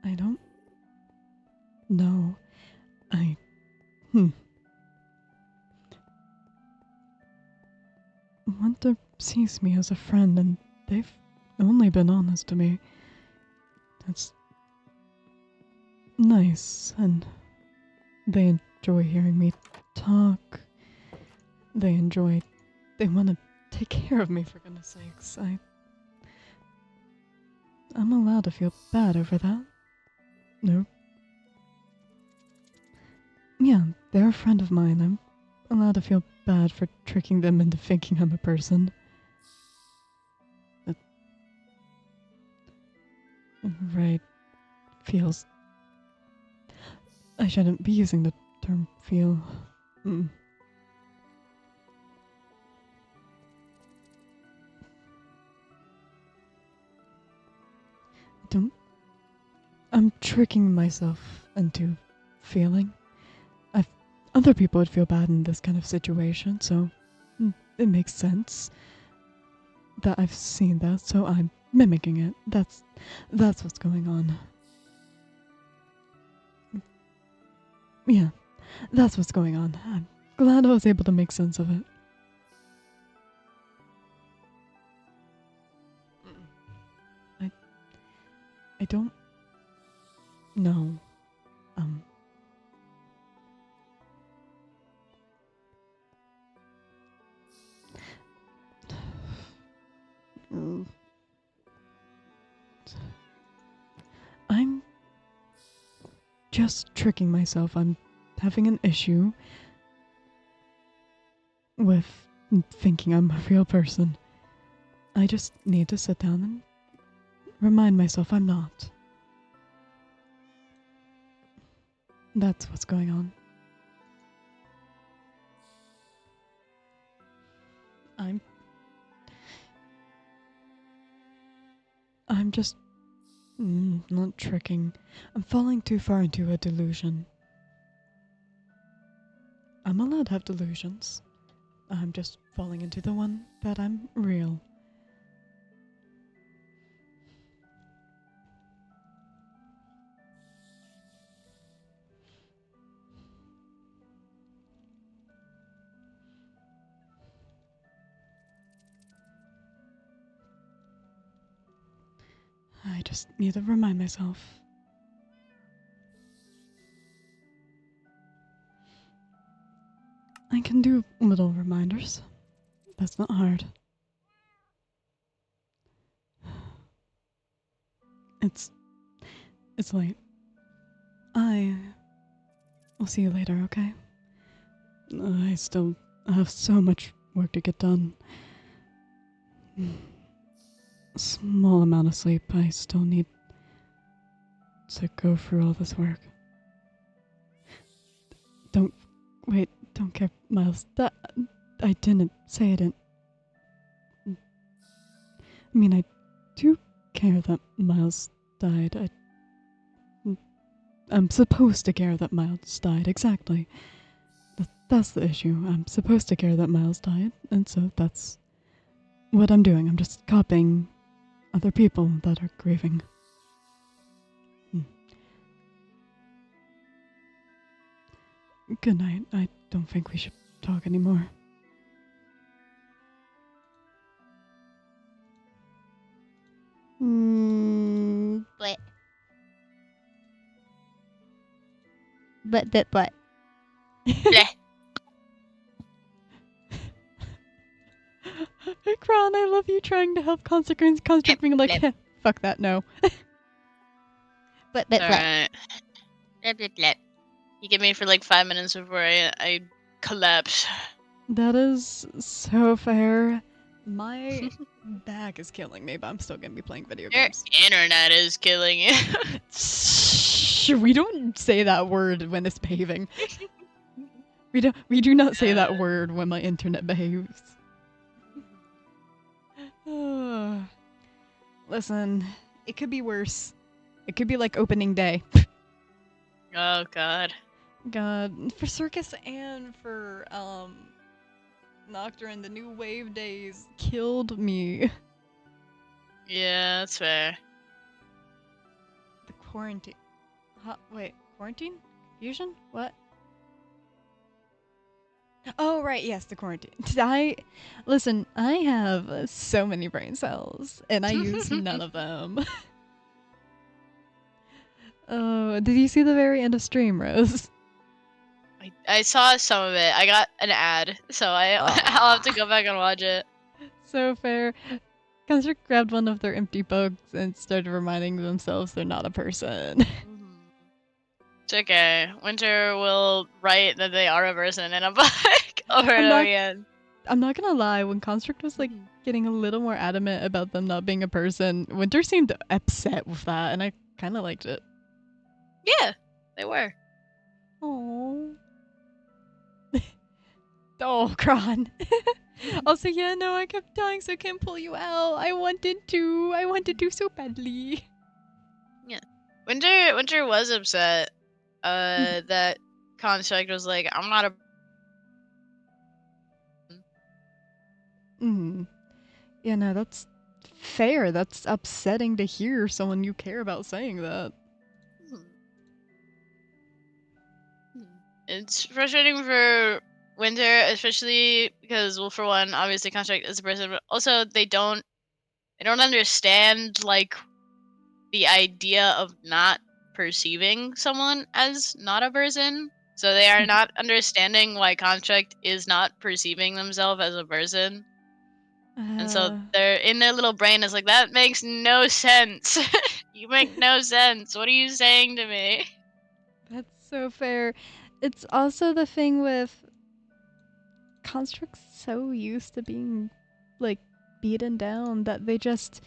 I don't know. I. Hunter sees me as a friend, and they've only been honest to me. That's nice, and they enjoy hearing me talk. They want to take care of me, for goodness sakes. I'm allowed to feel bad over that. No. Yeah, they're a friend of mine. I'm allowed to feel bad for tricking them into thinking I'm a person. That right feels. I shouldn't be using the term feel. I'm tricking myself into feeling. Other people would feel bad in this kind of situation, so it makes sense that I've seen that, so I'm mimicking it. That's what's going on. Yeah, that's what's going on. I'm glad I was able to make sense of it. I don't know. I'm just tricking myself. I'm having an issue with thinking I'm a real person. I just need to sit down and remind myself I'm not. That's what's going on. I'm just not tricking. I'm falling too far into a delusion. I'm allowed to have delusions. I'm just falling into the one that I'm real. I just need to remind myself. I can do little reminders. That's not hard. It's late. I will see you later, okay? I still have so much work to get done. Small amount of sleep. I still need to go through all this work. Don't care, Miles. That I didn't say it. I mean, I do care that Miles died. I'm supposed to care that Miles died. Exactly. That's the issue. I'm supposed to care that Miles died, and so that's what I'm doing. I'm just copying other people that are grieving. Good night. I don't think we should talk anymore. What? But what? Bleh. Kron, I love you trying to help construct being like, Bleh. fuck that, no. But Alright. Bleh, bleh, bleh. You get me for like 5 minutes before I collapse. That is so fair. My back is killing me, but I'm still gonna be playing video Your games. internet is killing you. Shh, we don't say that word when it's behaving. We do not say that word when my internet behaves. Listen, it could be worse. It could be like opening day. Oh God. God, for Circus and for Nocturin, the new wave days killed me. Yeah, that's fair. The quarantine. Wait, quarantine? Confusion? What? Oh, right, yes, the quarantine. Listen, I have so many brain cells, and I use none of them. Oh, did you see the very end of stream, Rose? I saw some of it. I got an ad, so I'll have to go back and watch it. So fair. Construct grabbed one of their empty bugs and started reminding themselves they're not a person. It's okay. Winter will write that they are a person in a book over and over again. I'm not gonna lie, when Construct was like getting a little more adamant about them not being a person, Winter seemed upset with that, and I kind of liked it. Yeah, they were. Oh. Oh, Kron. Also, yeah, no, I kept dying, so I can't pull you out. I wanted to so badly. Yeah. Winter was upset that Construct was like, I'm not a. Yeah, no, that's fair. That's upsetting to hear someone you care about saying that. It's frustrating for Winter, especially because, well, for one, obviously Construct is a person, but also they don't understand like the idea of not perceiving someone as not a person. So they are not understanding why Construct is not perceiving themselves as a person. And so they're in their little brain is like, that makes no sense. You make no sense. What are you saying to me? That's so fair. It's also the thing with Construct's so used to being like beaten down that they just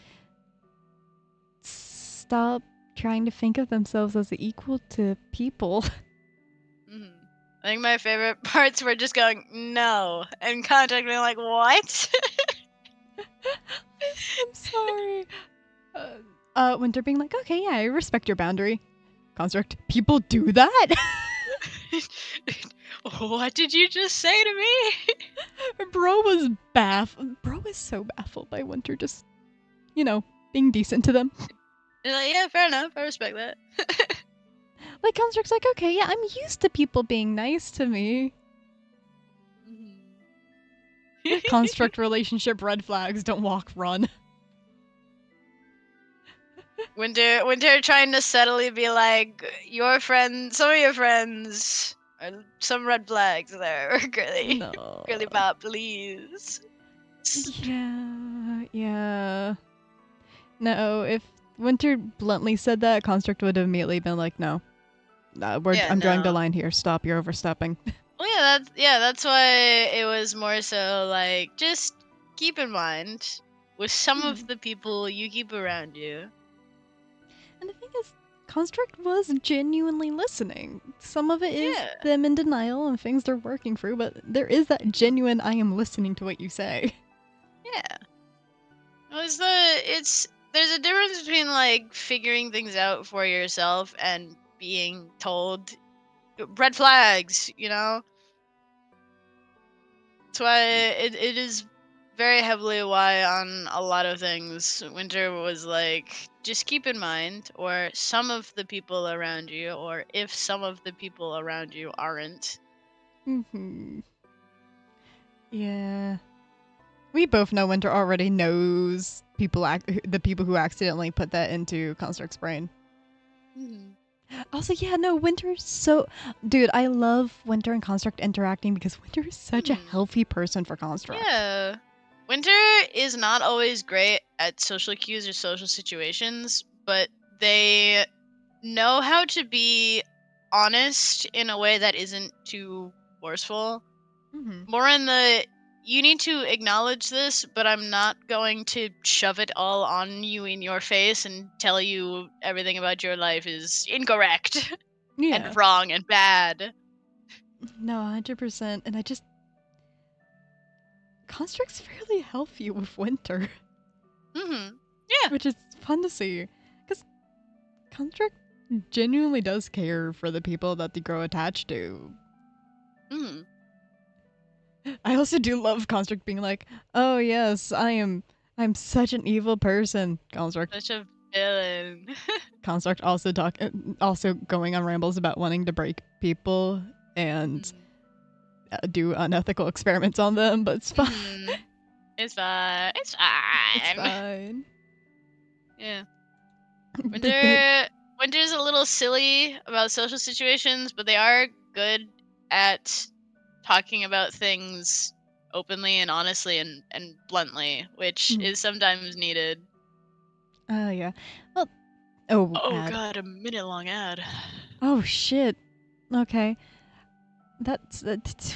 stop trying to think of themselves as equal to people. I think my favorite parts were just going, no, and Construct being like, what? I'm sorry. Winter being like, okay, yeah, I respect your boundary. Construct, people do that? What did you just say to me? Bro was Bro was so baffled by Winter just, being decent to them. Like, yeah, fair enough. I respect that. Like, Construct's like, okay, yeah, I'm used to people being nice to me. Construct relationship red flags, don't walk, run. Winter trying to subtly be like, your friends, some of your friends are some red flags there. Girly. No. Girly pop, please. Yeah. No, if Winter bluntly said that, Construct would have immediately been like, no. I'm drawing the line here. Stop, you're overstepping. Well, that's why it was more so like, just keep in mind with some of the people you keep around you. And the thing is, Construct was genuinely listening. Some of it is them in denial and things they're working through, but there is that genuine I am listening to what you say. Yeah. There's a difference between like figuring things out for yourself and being told red flags, That's why it is very heavily why on a lot of things Winter was like, just keep in mind, or some of the people around you, or if some of the people around you aren't. Yeah. We both know Winter already knows the people who accidentally put that into Construct's brain. Also, yeah, no, Winter's so... Dude, I love Winter and Construct interacting because Winter is such a healthy person for Construct. Yeah. Winter is not always great at social cues or social situations, but they know how to be honest in a way that isn't too forceful. More in the, you need to acknowledge this, but I'm not going to shove it all on you in your face and tell you everything about your life is incorrect and wrong and bad. No, 100%. And Construct's fairly healthy with Winter. Yeah. Which is fun to see. Because Construct genuinely does care for the people that they grow attached to. Mm. I also do love Construct being like, "Oh yes, I'm such an evil person." Construct Such a villain. Construct also going on rambles about wanting to break people and Mm. do unethical experiments on them, but it's fine. Mhm. It's fine. It's It's fine. fine. Yeah. The Winter's a little silly about social situations, but they are good at talking about things openly and honestly and bluntly, which is sometimes needed. yeah. Well, oh, Oh ad. god, a minute long ad. Oh shit. Okay.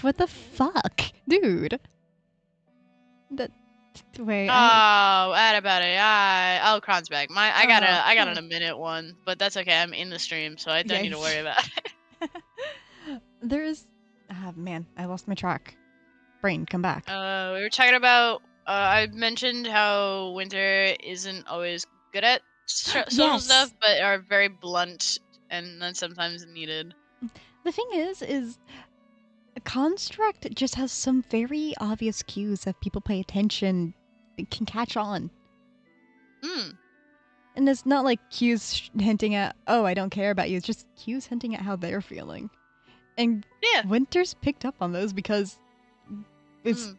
What the fuck, dude. That wait. Oh, ad about AI. Oh, Kron's back. I got Yeah. a minute one, but that's okay. I'm in the stream, so I don't Yeah. need to worry about it. There is. Ah man, I lost my track. Brain, come back. We were talking about. I mentioned how Winter isn't always good at social stuff, Yes. but are very blunt, and that's sometimes needed. The thing is a construct just has some very obvious cues that people pay attention can catch on. Hmm. And it's not like cues hinting at, oh, I don't care about you. It's just cues hinting at how they're feeling. And Yeah. Winter's picked up on those because it's Hmm.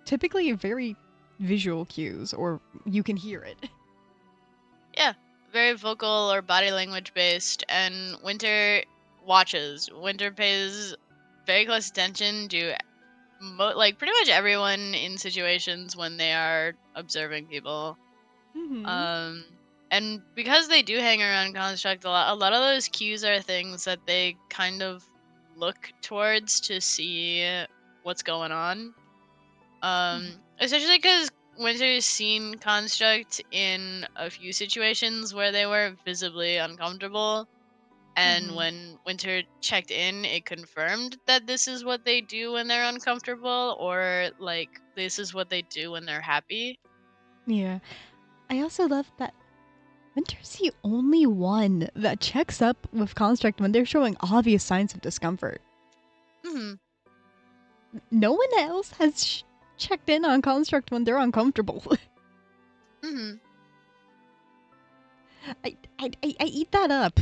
typically very visual cues, or you can hear it. Yeah. Very vocal or body language based, and Winter watches. Winter pays very close attention to like pretty much everyone in situations when they are observing people. Mm-hmm. Um, and because they do hang around construct a lot of those cues are things that they kind of look towards to see what's going on. Especially because Winter's seen construct in a few situations where they were visibly uncomfortable. And Mm-hmm. when Winter checked in, it confirmed that this is what they do when they're uncomfortable, or like this is what they do when they're happy. Yeah. I also love that Winter's the only one that checks up with Construct when they're showing obvious signs of discomfort. Hmm. No one else has checked in on Construct when they're uncomfortable. Hmm. I eat that up.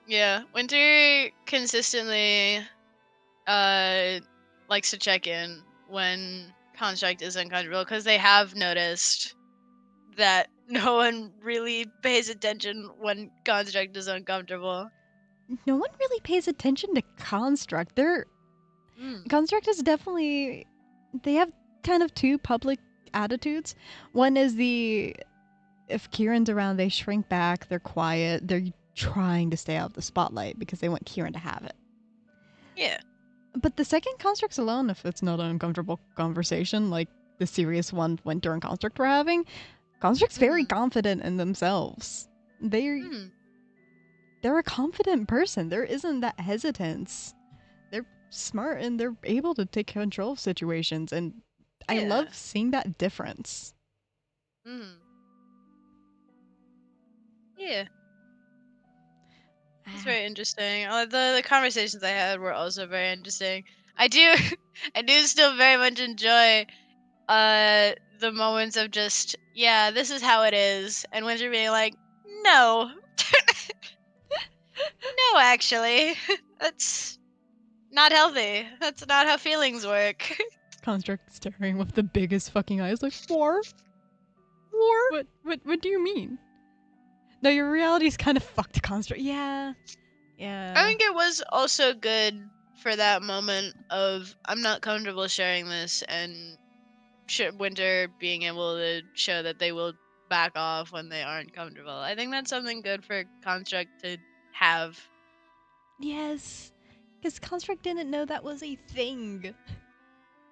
Yeah, Winter consistently uh likes to check in when construct is uncomfortable because they have noticed that no one really pays attention when construct is uncomfortable. No one really pays attention to Construct. Mm. Construct is definitely. They have kind of two public attitudes. One is the if Kieran's around, they shrink back, they're quiet, they're trying to stay out of the spotlight because they want Kieran to have it. Yeah. But the second Construct's alone, if it's not an uncomfortable conversation like the serious one Winter and Construct were having, Construct's very Mm. confident in themselves. They're Mm. they're a confident person. There isn't that hesitance. They're smart and they're able to take control of situations, and I Yeah. love seeing that difference. Mm. Yeah. It's Ah, very interesting. The conversations I had were also very interesting. I do I do still very much enjoy the moments of just yeah, this is how it is, and Winter being like, no, no, actually, that's not healthy. That's not how feelings work. Construct staring with the biggest fucking eyes like, war? War. What do you mean? No, your reality's kind of fucked, Construct. Yeah. I Yeah. think it was also good for that moment of I'm not comfortable sharing this, and Winter being able to show that they will back off when they aren't comfortable. I think that's something good for Construct to have. Yes. Because Construct didn't know that was a thing.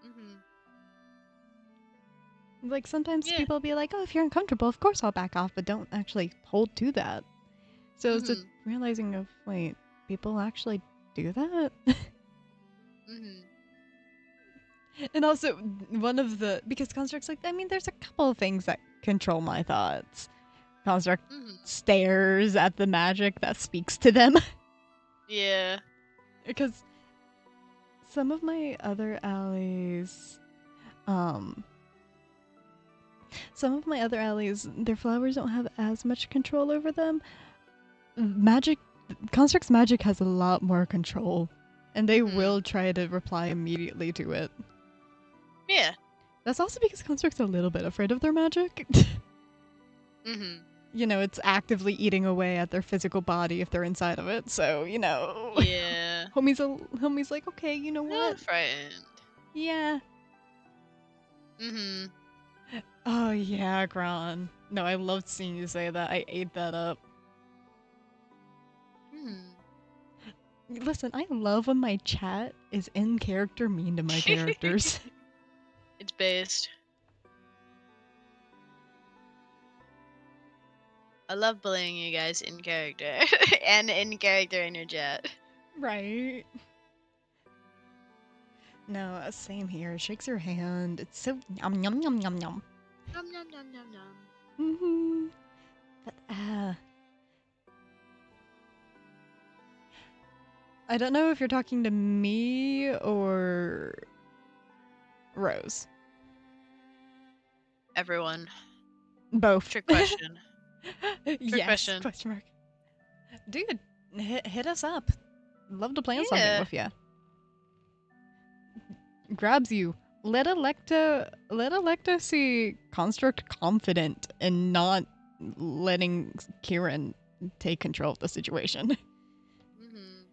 Hmm. Like, sometimes Yeah. people be like, oh, if you're uncomfortable, of course I'll back off, but don't actually hold to that. So it's a Hmm. realizing of, wait, people actually do that? Hmm. And also, one of the. Because Construct's like, I mean, there's a couple of things that control my thoughts. Construct Mhm. stares at the magic that speaks to them. Yeah. Because some of my other allies, their flowers don't have as much control over them. Magic, Construct's magic has a lot more control, and they Mhm. will try to reply immediately to it. Yeah. That's also because Construct's a little bit afraid of their magic. Mhm. You know, it's actively eating away at their physical body if they're inside of it. So, you know, Yeah. homie's like, okay, you know what? Not frightened. Yeah. Mhm. Oh yeah, Gron. No, I loved seeing you say that. I ate that up. Hmm. Listen, I love when my chat is in character mean to my characters. It's based. I love bullying you guys in character and in character in your chat. Right. No, same here. Shakes your hand. It's so yum yum yum yum yum. Nom nom nom nom nom. Mm-hmm. But I don't know if you're talking to me or Rose. Everyone. Both. Trick question. Yes. question. Question mark. Dude, hit us up. Love to plan something Yeah. with you. Grabs you. Let Electa see Construct confident and not letting Kieran take control of the situation. Mhm.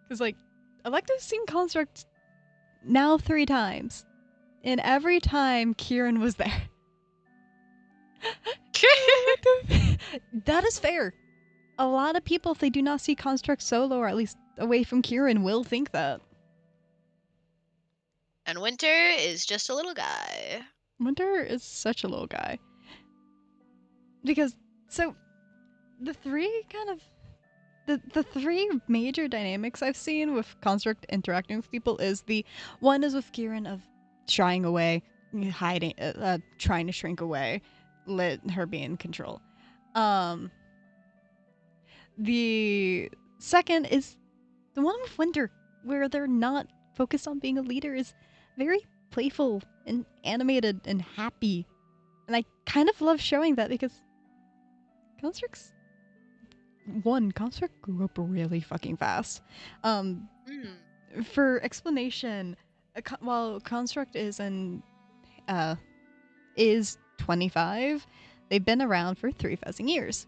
Because, like, Electa's seen Construct now 3 times. And every time Kieran was there. That is fair. A lot of people, if they do not see Construct solo, or at least away from Kieran, will think that. And Winter is just a little guy. Winter is such a little guy. Because, so, the three kind of the three major dynamics I've seen with Construct interacting with people is one is with Kieran of shying away, hiding, trying to shrink away, let her be in control. The second is the one with Winter, where they're not focused on being a leader, is very playful and animated and happy, and I kind of love showing that because Construct grew up really fucking fast. Um, Mm. for explanation, while Construct is 25, they've been around for 3,000 years.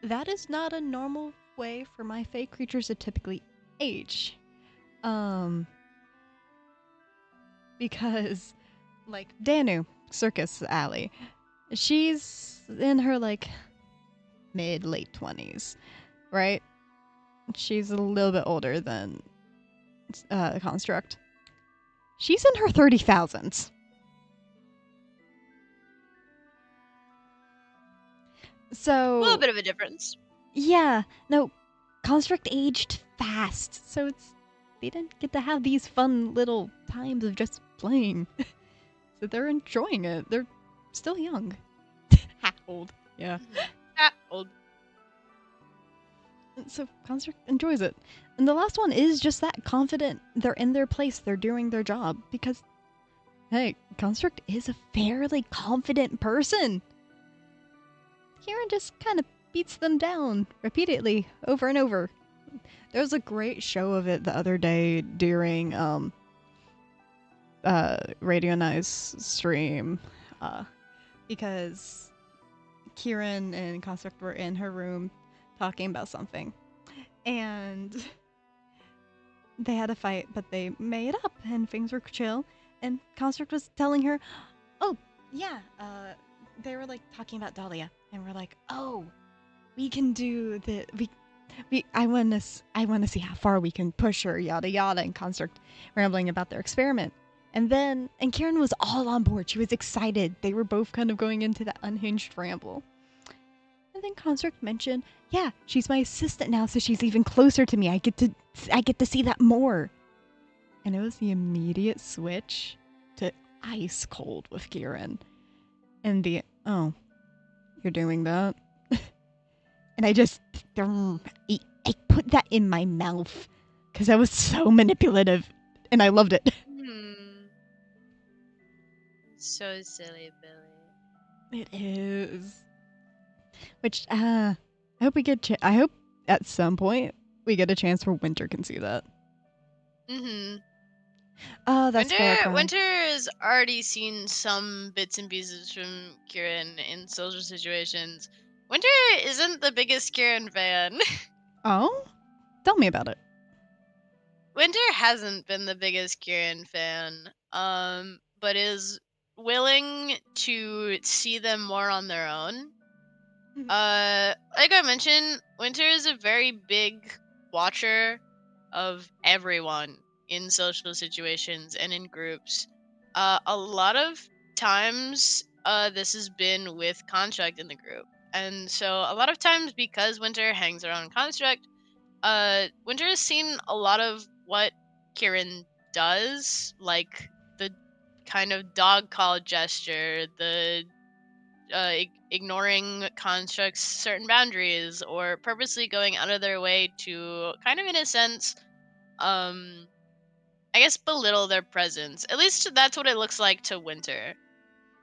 That is not a normal way for my fey creatures to typically age. Because, like, Danu, Circus Alley, she's in her, like, mid-late 20s, right? She's a little bit older than Construct. She's in her 30,000s. So A little bit of a difference. yeah, no, Construct aged fast, so they didn't get to have these fun little times of just playing. So they're enjoying it. They're still young. Ha, old. Yeah. Old. So Construct enjoys it. And the last one is just that confident. They're in their place. They're doing their job. Because, hey, Construct is a fairly confident person. Kieran just kind of beats them down repeatedly, over and over. There was a great show of it the other day during Radio Nice stream. Because Kieran and Construct were in her room talking about something. And they had a fight, but they made up and things were chill. And Construct was telling her, oh, yeah, they were like talking about Dahlia. And we're like, oh, we can do I want to see how far we can push her, yada yada, and Construct rambling about their experiment. And Karen was all on board. She was excited. They were both kind of going into that unhinged ramble. And then Construct mentioned, yeah, she's my assistant now, so she's even closer to me. I get to see that more. And it was the immediate switch to ice cold with Kieran. And you're doing that. And I just, I put that in my mouth because I was so manipulative and I loved it. So silly, Billy. It is. Which, I hope we get, I hope at some point we get a chance where Winter can see that. Oh, that's fair, Crown. Winter has already seen some bits and pieces from Kieran in social situations. Winter isn't the biggest Kieran fan. Oh? Tell me about it. Winter hasn't been the biggest Kieran fan, but is willing to see them more on their own. Like I mentioned, Winter is a very big watcher of everyone in social situations and in groups. A lot of times, this has been with Construct in the group. And so a lot of times, because Winter hangs around Construct, Winter has seen a lot of what Kieran does, like the kind of dog call gesture, the ignoring Construct's certain boundaries, or purposely going out of their way to kind of, in a sense, I guess, belittle their presence. At least that's what it looks like to Winter.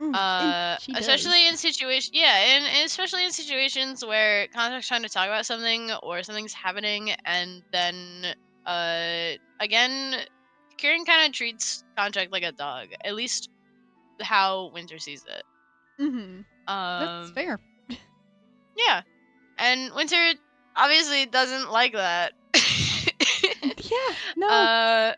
She Especially does. in situations, yeah, and especially in situations where Construct's trying to talk about something or something's happening, and then, again, Kieran kind of treats Contract like a dog, at least how Winter sees it. That's fair. Yeah, and Winter obviously doesn't like that. Yeah, no.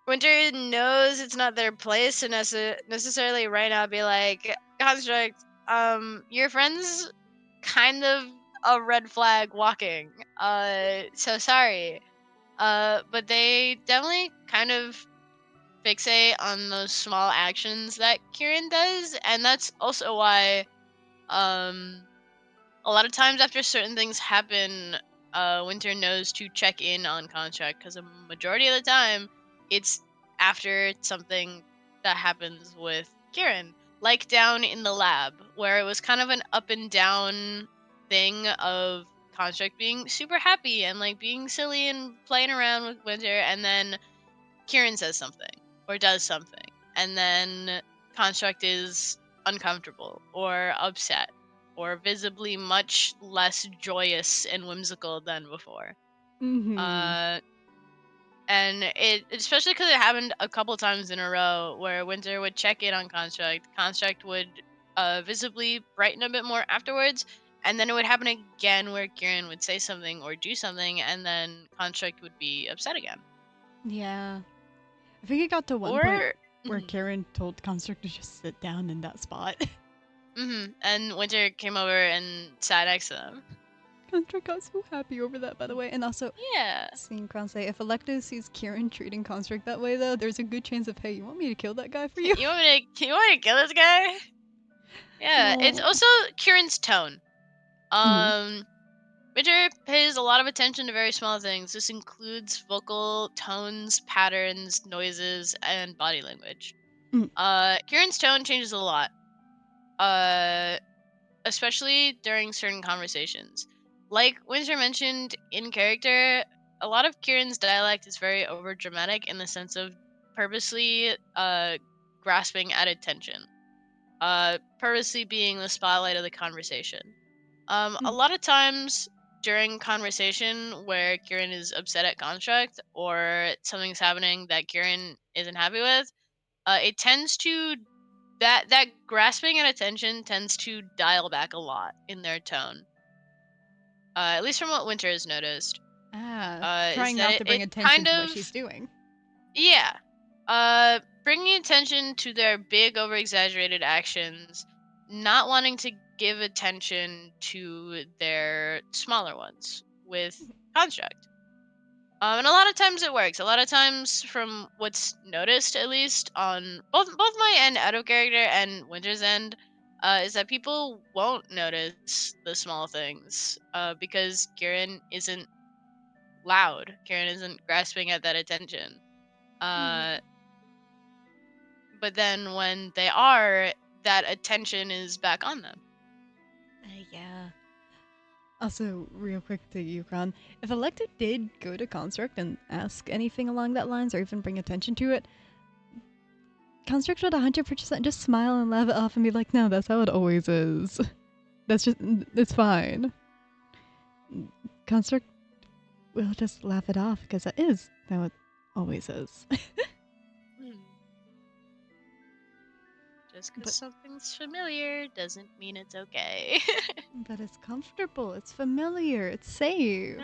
Winter knows it's not their place to necessarily right now be like, Construct, your friend's kind of a red flag walking. So sorry. But they definitely kind of fixate on those small actions that Kieran does, and that's also why, a lot of times after certain things happen, Winter knows to check in on Contract, because a majority of the time, it's after something that happens with Kieran, like down in the lab, where it was kind of an up and down thing of Contract being super happy and like being silly and playing around with Winter, and then Kieran says something or does something, and then Construct is uncomfortable or upset or visibly much less joyous and whimsical than before. And it, especially because it happened a couple times in a row where Winter would check in on Construct, Construct would visibly brighten a bit more afterwards, and then it would happen again where Kieran would say something or do something, and then Construct would be upset again. Yeah. I think it got to one point where Karen told Construct to just sit down in that spot. And Winter came over and sat next to them. Construct got so happy over that, by the way. And also, Yeah. seeing Crown say, if Electo sees Kieran treating Construct that way, though, there's a good chance of, hey, you want me to kill that guy for you? You want me to kill this guy? Yeah, No. it's also Kieran's tone. Winter pays a lot of attention to very small things. This includes vocal tones, patterns, noises, and body language. Kieran's tone changes a lot, especially during certain conversations. Like Winter mentioned in character, a lot of Kieran's dialect is very overdramatic in the sense of purposely grasping at attention, purposely being the spotlight of the conversation. A lot of times during conversation where Kieran is upset at Construct or something's happening that Kieran isn't happy with, it tends to that grasping at attention tends to dial back a lot in their tone. At least from what Winter has noticed. Trying Is that not to bring it attention kind to of, what she's doing. yeah. Bringing attention to their big over exaggerated actions, not wanting to give attention to their smaller ones with Construct. And a lot of times it works. A lot of times, from what's noticed, at least on both my end, out of character, and Winter's end, is that people won't notice the small things because Kieran isn't loud. Kieran isn't grasping at that attention. But then when they are, that attention is back on them. Yeah. Also, real quick to Yukon, if Elective did go to Construct and ask anything along that lines or even bring attention to it, Construct would 100% just smile and laugh it off and be like, no, that's how it always is. It's fine. Construct will just laugh it off because that is how it always is. Hmm. Just because But- something's familiar doesn't mean it's okay. But it's comfortable, it's familiar, it's safe.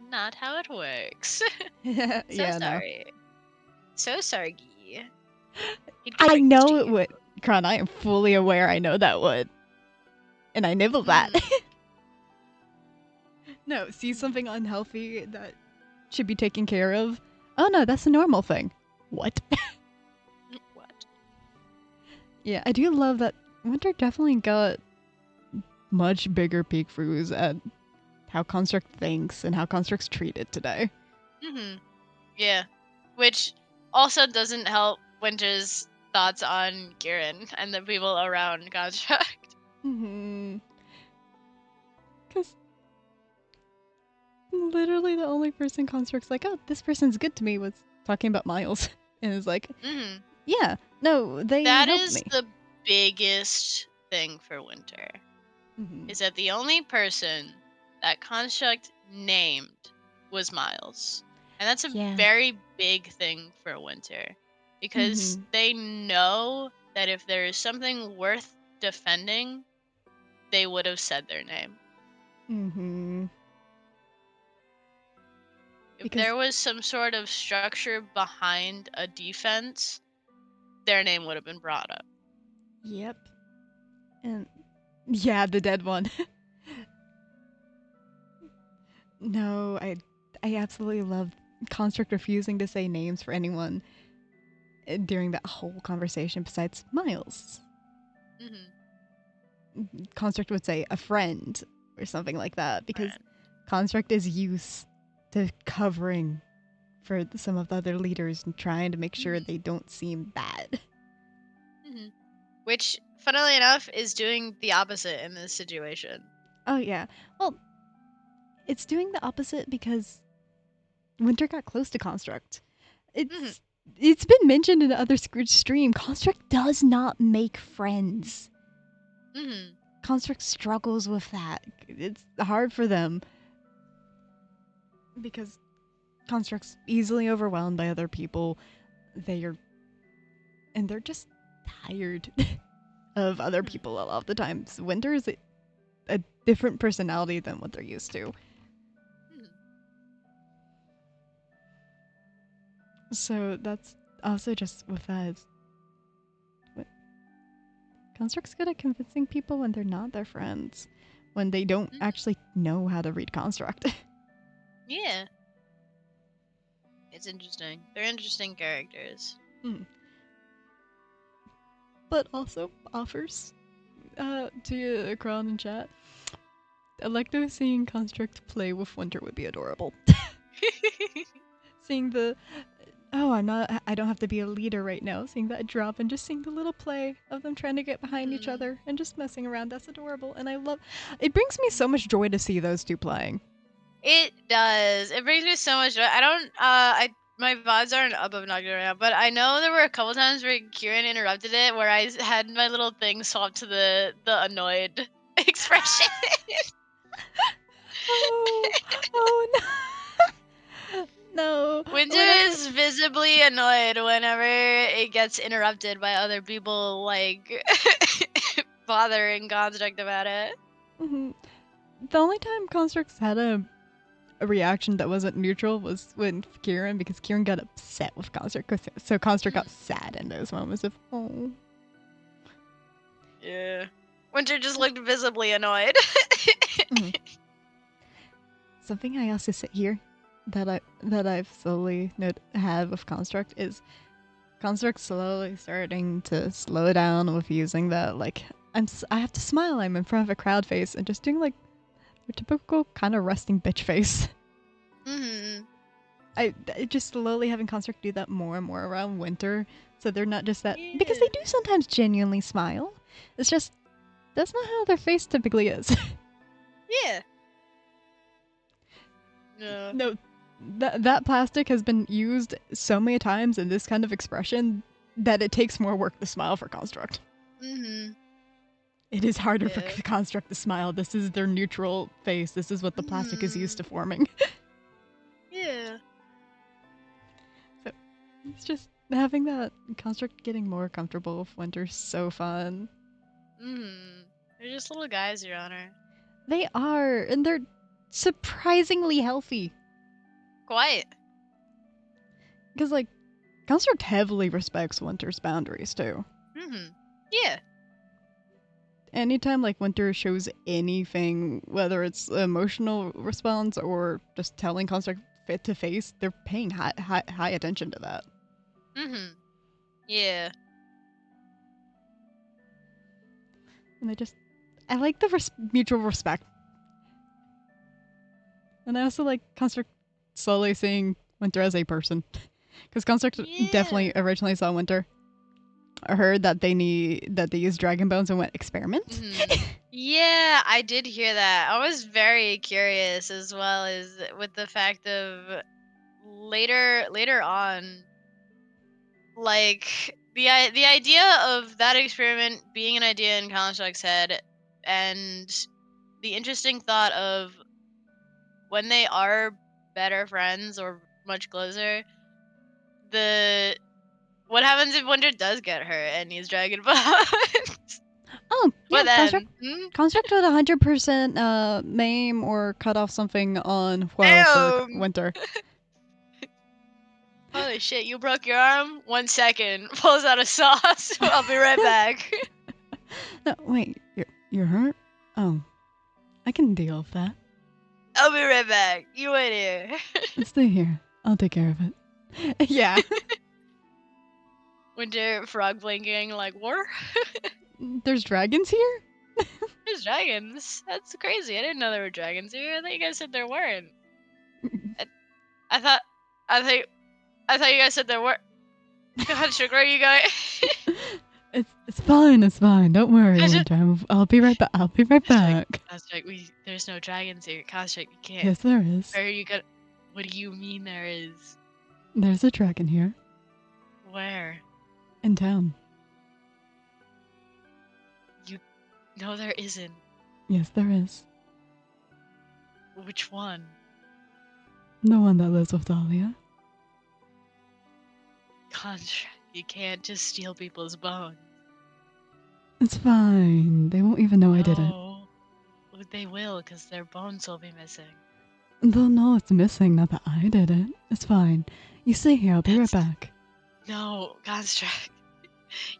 Not how it works. Yeah, So no. sorry. So sorry. I know it would. would. Kron, I am fully aware I know that would. And I nibble that. No, see something unhealthy that should be taken care of. Oh no, that's a normal thing. What? What? Yeah, I do love that Winter definitely got much bigger peek throughs at how Construct thinks and how Construct's treated today. Yeah. Which also doesn't help Winter's thoughts on Kieran and the people around Construct. Because literally the only person Construct's like, oh, this person's good to me was talking about Miles. And is like, yeah, no, they That helped is me. the biggest thing for Winter. Is that the only person that Construct named was Miles. And that's a Yeah. very big thing for Winter. Because they know that if there is something worth defending, they would have said their name. If Because- there was some sort of structure behind a defense, their name would have been brought up. Yep. And yeah, the dead one. No, I absolutely love Construct refusing to say names for anyone during that whole conversation besides Miles. Construct would say a friend or something like that because Construct is used to covering for some of the other leaders and trying to make sure they don't seem bad. Which, funnily enough, is doing the opposite in this situation. Oh yeah. Well, it's doing the opposite because Winter got close to Construct. It's been mentioned in other stream. Construct does not make friends. Construct struggles with that. It's hard for them because Construct's easily overwhelmed by other people. They're just tired of other people a lot of the times. Winter is a different personality than what they're used to. So that's also just with that. Construct's good at convincing people when they're not their friends, when they don't actually know how to read Construct. Yeah. It's interesting. They're interesting characters. But also offers to Kron in chat. Electo seeing Construct play with Winter would be adorable. Seeing the I don't have to be a leader right now. Seeing that drop and just seeing the little play of them trying to get behind each other and just messing around. That's adorable. And it brings me so much joy to see those two playing. It does. It brings me so much joy. My VODs aren't up of Nocturin now, but I know there were a couple times where Kieran interrupted it where I had my little thing swapped to the annoyed expression. Oh no. No. Winter is visibly annoyed whenever it gets interrupted by other people, like, bothering Construct about it. The only time Construct's had a reaction that wasn't neutral was when Kieran, because Kieran got upset with Construct, so Construct got sad in those moments of, oh. Yeah. Winter just looked visibly annoyed. Something I also sit here that I've slowly had with Construct is Construct slowly starting to slow down with using that, like, I have to smile, I'm in front of a crowd face, and just doing like a typical kind of resting bitch face. I just slowly having Construct do that more and more around Winter, so they're not just that, because they do sometimes genuinely smile. It's just That's not how their face typically is. Yeah. No. No, that plastic has been used so many times in this kind of expression that it takes more work to smile for Construct. Mm-hmm. It is harder for Yeah. Construct to smile. This is their neutral face. This is what the plastic is used to forming. Yeah. So it's just having that Construct getting more comfortable with winter's so fun. Mm-hmm. They're just little guys, Your Honor. They are, and they're surprisingly healthy. Quiet. Because, like, Construct heavily respects Winter's boundaries, too. Mm-hmm. Yeah. Anytime, like, Winter shows anything, whether it's emotional response or just telling Construct fit to face, they're paying high attention to that. Mm-hmm. Yeah. And I like the mutual respect. And I also like Construct slowly seeing Winter as a person. Because Construct definitely originally saw Winter. I heard that they use dragon bones and went experiment. Mm-hmm. Yeah, I did hear that. I was very curious as well as with the fact of later on, like the idea of that experiment being an idea in Construct's head, and the interesting thought of when they are better friends or much closer, what happens if Winter does get hurt and he's dragon bones? Oh, yeah, What then? Hmm? Construct would 100% maim or cut off something on, well, for Damn! Winter. Holy shit, you broke your arm? 1 second. Pulls out a sauce. I'll be right back. No, wait, you're hurt? Oh, I can deal with that. I'll be right back. You wait here. Stay here. I'll take care of it. Yeah. Winter frog blinking like war. There's dragons here? There's dragons. That's crazy. I didn't know there were dragons here. I thought you guys said there weren't. I thought you guys said there were. God, sugar, where are you going? It's fine. It's fine. Don't worry, I just- Winter. I'll be right back. I'll be right back. Construct, there's no dragons here. Construct, you can't. Yes, there is. Where are you gonna? What do you mean there is? There's a dragon here Where? in town. No, there isn't. Yes, there is. Which one? The one that lives with Dahlia. Construct, you can't just steal people's bones. It's fine. They won't even know I did it. No, they will, because their bones will be missing. They'll know it's missing, not that I did it. It's fine. You stay here. I'll be right back. No, Construct,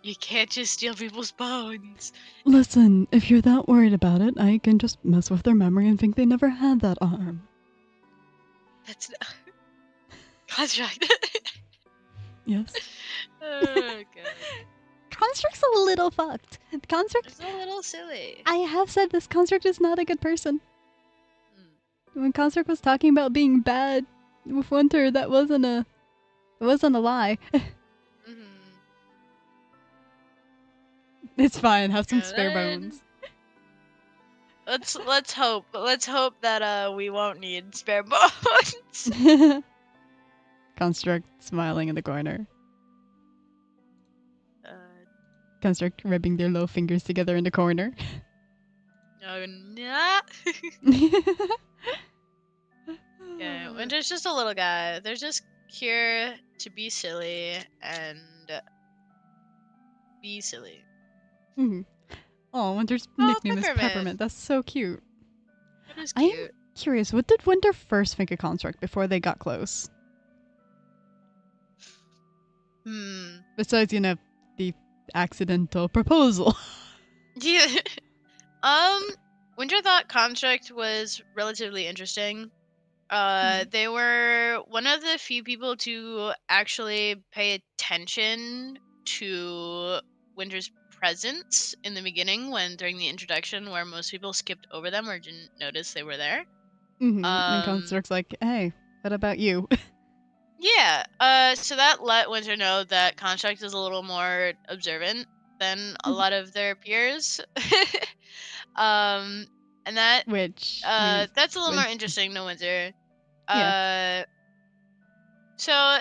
you can't just steal people's bones. Listen, if you're that worried about it, I can just mess with their memory and think they never had that arm. That's not... Construct. Yes? Oh, God. Construct's a little fucked. Construct... It's a little silly. I have said this Construct is not a good person. Hmm. When Construct was talking about being bad with Winter, that wasn't a lie. Mm-hmm. It's fine. Have some Good. spare bones. Let's hope that we won't need spare bones. Construct smiling in the corner. Uh, Construct rubbing their low fingers together in the corner. no, nah. Yeah, Winter's just a little guy. They're just here to be silly and be silly. Mhm. Oh, Winter's Oh, nickname is Peppermint. Peppermint. That's so cute. It is I am cute. curious, what did Winter first think of Construct before they got close? Besides, the accidental proposal. Yeah. Winter thought Construct was relatively interesting. They were one of the few people to actually pay attention to Winter's presence in the beginning during the introduction, where most people skipped over them or didn't notice they were there. And Construct's like, hey, what about you? Yeah, so that let Winter know that Construct is a little more observant than a lot of their peers. And that Which means that's a little more interesting than Winter. Yeah. So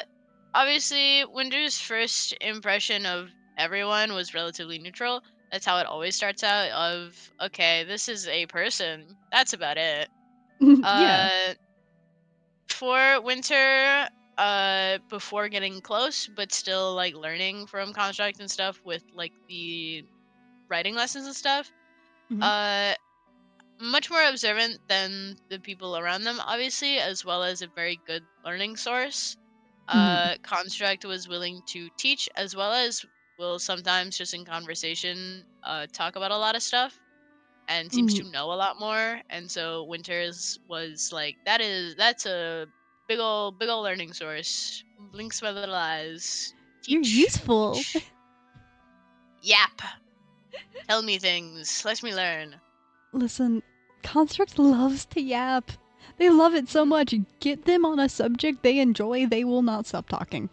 obviously Winter's first impression of everyone was relatively neutral. That's how it always starts out of, okay, this is a person. That's about it. yeah. For Winter, before getting close, but still like learning from Construct and stuff with like the writing lessons and stuff, Mhm. uh, much more observant than the people around them, obviously, as well as a very good learning source. Construct was willing to teach, as well as will sometimes just in conversation talk about a lot of stuff and seems to know a lot more. And so Winters was like, that's a big ol' learning source. Blinks my little eyes. You're Teach. useful. Yap. Tell me things. Let me learn. Listen, Construct loves to yap. They love it so much. Get them on a subject they enjoy, they will not stop talking.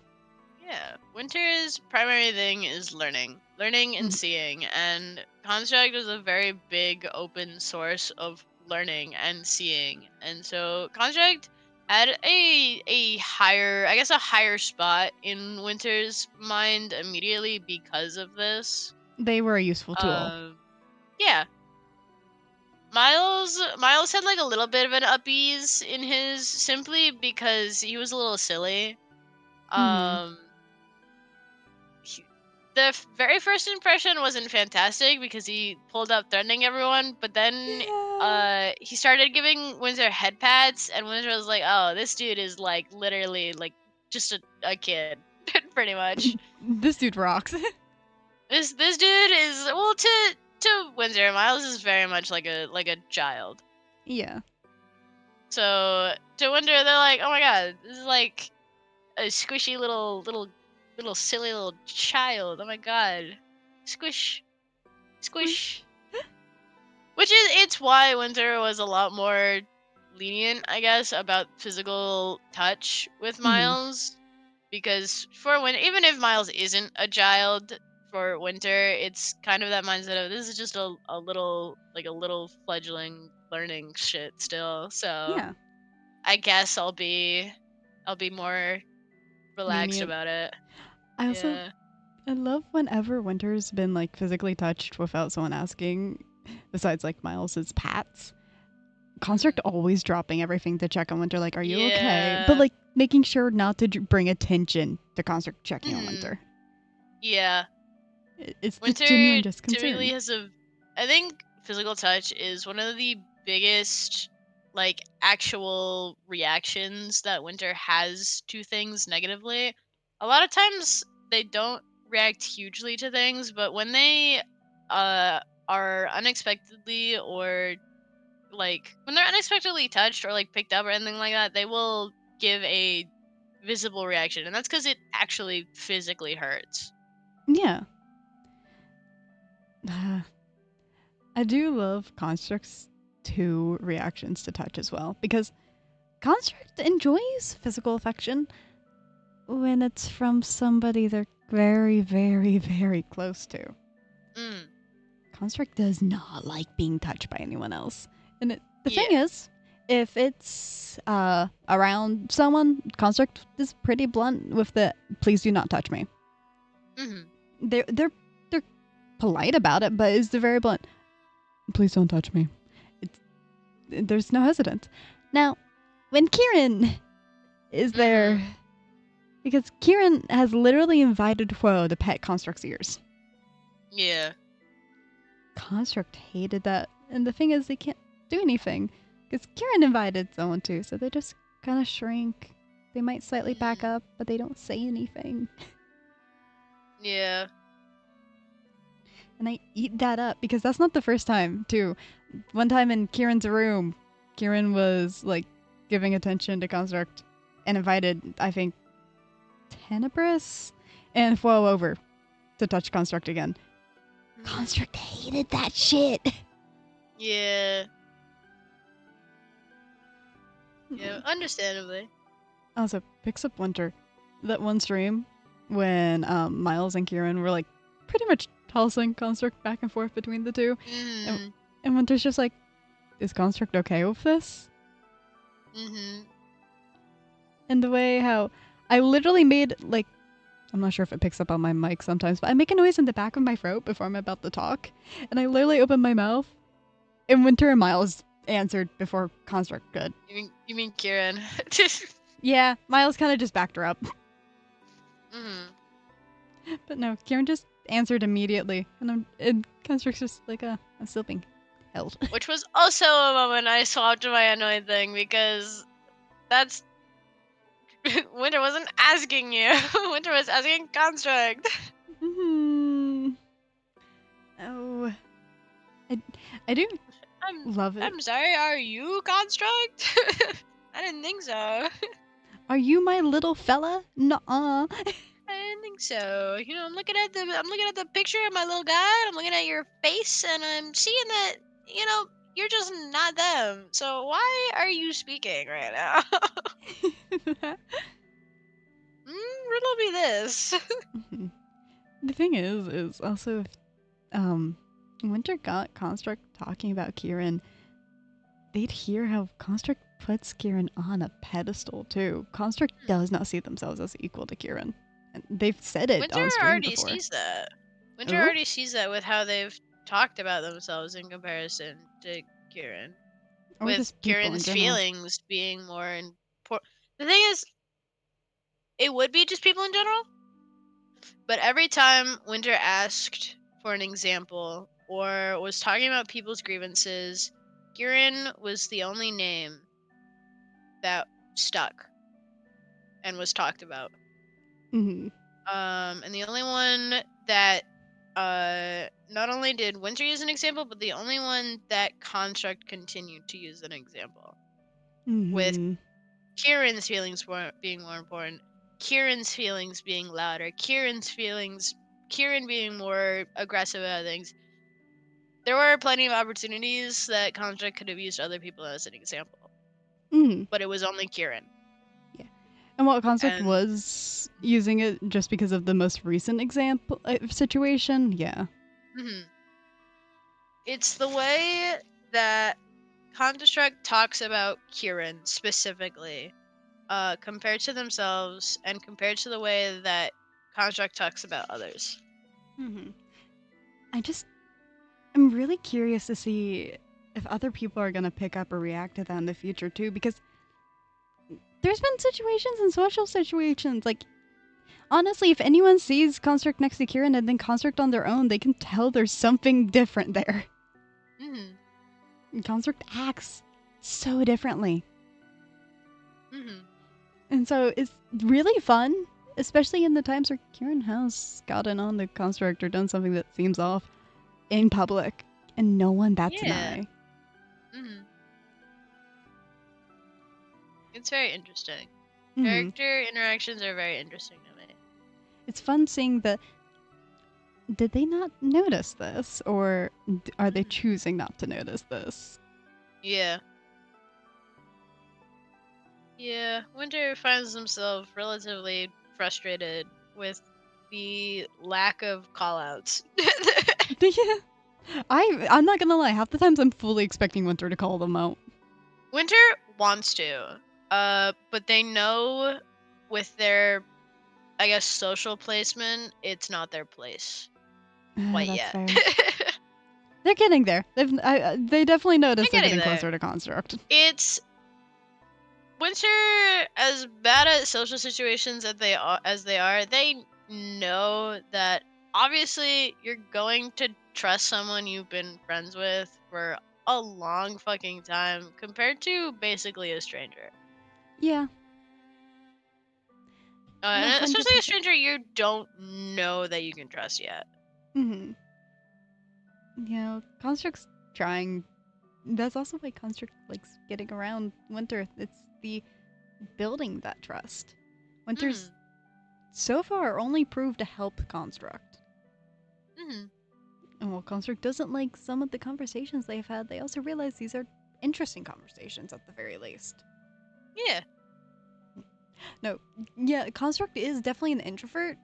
Yeah. Winter's primary thing is learning and seeing. And Construct is a very big open source of learning and seeing. And so Construct had a higher, I guess, a higher spot in Winter's mind immediately because of this. They were a useful tool. Yeah. Miles had like a little bit of an upbease in his simply because he was a little silly. Um the very first impression wasn't fantastic because he pulled up threatening everyone, but then he started giving Windsor head pats, and Windsor was like, "Oh, this dude is like literally like just a kid, pretty much." This dude rocks. This dude is, well, to Windsor, Miles is very much like a child. Yeah. So to Windsor, they're like, "Oh my god, this is like a squishy little silly little child. Oh my god, squish." Squish. Which is, it's why Winter was a lot more lenient, I guess, about physical touch with Miles. Because for when, even if Miles isn't a child, for Winter, it's kind of that mindset of this is just a little, like a little fledgling learning shit still. So Yeah. I guess I'll be more relaxed Lenient. about it. I also Yeah. I love whenever Winter's been like physically touched without someone asking, besides like Miles's pats. Construct always dropping everything to check on Winter, like, are you okay? But Yeah. like making sure not to bring attention to Construct checking on Winter. Yeah. It's genuine Winter just typically concern. has I think physical touch is one of the biggest, like, actual reactions that Winter has to things negatively. A lot of times they don't react hugely to things, but when they uh, are unexpectedly, or like when they're unexpectedly touched or like picked up or anything like that, they will give a visible reaction, and that's because it actually physically hurts. Yeah. I do love Construct's two reactions to touch as well, because Construct enjoys physical affection when it's from somebody they're very, very, very close to. Mm, Construct does not like being touched by anyone else. And the thing yeah. is, if it's around someone, Construct is pretty blunt with the "please do not touch me." Hmm. They're polite about it, but it's very blunt. Please don't touch me. It's, there's no hesitance. Now, when Kieran is there, because Kieran has literally invited Huo to pet Construct's ears. Yeah. Construct hated that, and the thing is, they can't do anything because Kieran invited someone to, so they just kind of shrink. They might slightly back up, but they don't say anything. Yeah. And I eat that up because that's not the first time, too. One time in Kieran's room, Kieran was like giving attention to Construct and invited, I think, Tenebris and Flo over to touch Construct again. Construct hated that shit. Yeah. Yeah. Understandably. Also, picks up Winter. That one stream when Miles and Kieran were like pretty much tossing Construct back and forth between the two. And, Mm. And Winter's just like, is Construct okay with this? Mm-hmm. And the way how I literally made, like, I'm not sure if it picks up on my mic sometimes, but I make a noise in the back of my throat before I'm about to talk. And I literally open my mouth, and Winter and Miles answered before Construct could. You mean Kieran? Yeah, Miles kind of just backed her up. Mm-hmm. But no, Kieran just answered immediately. And Construct's just like, I'm still being held. Which was also a moment I swapped my annoyed thing because that's Winter wasn't asking you. Winter was asking Construct. Hmm. Oh. I do love it. I'm sorry, are you Construct? I didn't think so. Are you my little fella? Nuh-uh. I didn't think so. You know, I'm looking at the picture of my little guy. I'm looking at your face, and I'm seeing that you're just not them. So why are you speaking right now? Riddle me this. The thing is also if Winter got Construct talking about Kieran, they'd hear how Construct puts Kieran on a pedestal too. Construct does not see themselves as equal to Kieran. And they've said it Winter on screen already before. sees that. Winter Ooh? already sees that with how they've talked about themselves in comparison to Kieran. Or With just people in Kieran's general. feelings being more important. The thing is, it would be just people in general, but every time Winter asked for an example or was talking about people's grievances, Kieran was the only name that stuck and was talked about. Mm-hmm. And the only one that not only did Winter use an example, but the only one that Construct continued to use an example. With Mm-hmm. Kieran's feelings being more important, Kieran's feelings being louder, Kieran being more aggressive about things. There were plenty of opportunities that Construct could have used other people as an example, Mm-hmm. but it was only Kieran. Yeah. And while Construct And was using it just because of the most recent example situation, yeah. It's the way that Construct talks about Kieran specifically, compared to themselves and compared to the way that Construct talks about others. Mm-hmm. I'm really curious to see if other people are gonna pick up or react to that in the future too, because there's been situations and social situations. Like, honestly, if anyone sees Construct next to Kieran and then Construct on their own, they can tell there's something different there. Mm-hmm. And Construct acts so differently. Mm-hmm. And so it's really fun, especially in the times where Kieran has gotten on the Construct or done something that seems off in public, and no one bats an Yeah. eye. Mm-hmm. It's very interesting. Mm-hmm. Character interactions are very interesting to me. It's fun seeing the. Did they not notice this, or are they choosing not to notice this? Yeah. Yeah, Winter finds himself relatively frustrated with the lack of callouts. Yeah. I'm not gonna lie, half the times I'm fully expecting Winter to call them out. Winter wants to, but they know with their, I guess, social placement, it's not their place quite That's yet. fair. They're getting there. They definitely notice they're getting getting there. closer to Construct. It's Winter, as bad at social situations as they are, they know that obviously you're going to trust someone you've been friends with for a long fucking time compared to basically a stranger. Yeah. And especially a 100%. stranger you don't know that you can trust yet. Mm-hmm. You know, Construct's trying. That's also why Construct likes getting around Winter. It's the building that trust. Winter's so far only proved to help Construct. Mm-hmm. And while Construct doesn't like some of the conversations they've had, they also realize these are interesting conversations at the very least. Yeah. No, yeah, Construct is definitely an introvert,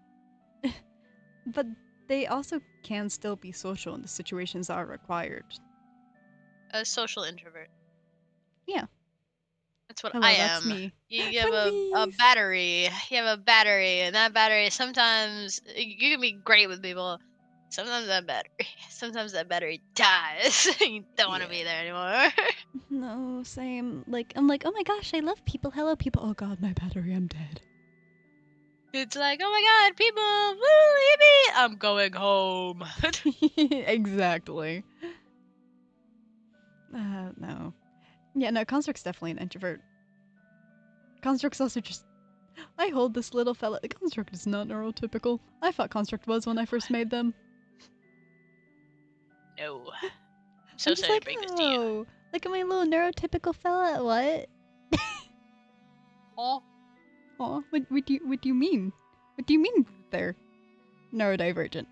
but they also can still be social in the situations that are required. a social introvert. Yeah. That's what Hello, I that's am. me. You have a Please. battery. You have a battery, and that battery sometimes you can be great with people. Sometimes that battery dies. You don't want to Yeah. be there anymore. No, same. Like, I'm like, oh my gosh, I love people. Hello, people. Oh god, my battery, I'm dead. It's like, oh my god, people, woo, yippee! I'm going home. Exactly. No. Yeah, no, Construct's definitely an introvert. Construct's also just. I hold this little fella. Construct is not neurotypical. I thought Construct was when I first made them. No. I'm so I'm just sorry to like, break this to you. oh, look at my little neurotypical fella. What? Oh. Aw, what do you mean? What do you mean they're neurodivergent?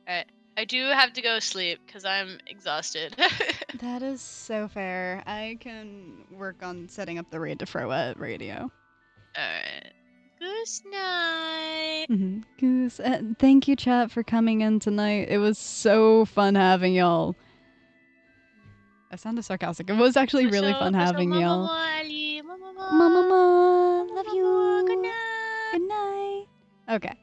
Alright. I do have to go sleep because I'm exhausted. That is so fair. I can work on setting up the raid to throw at radio. Alright. Good night. Goose, thank you, chat, for coming in tonight. It was so fun having y'all. I sounded sarcastic. It was actually really fun having y'all. Ali. Mama, love you. Good night. Good night. Okay.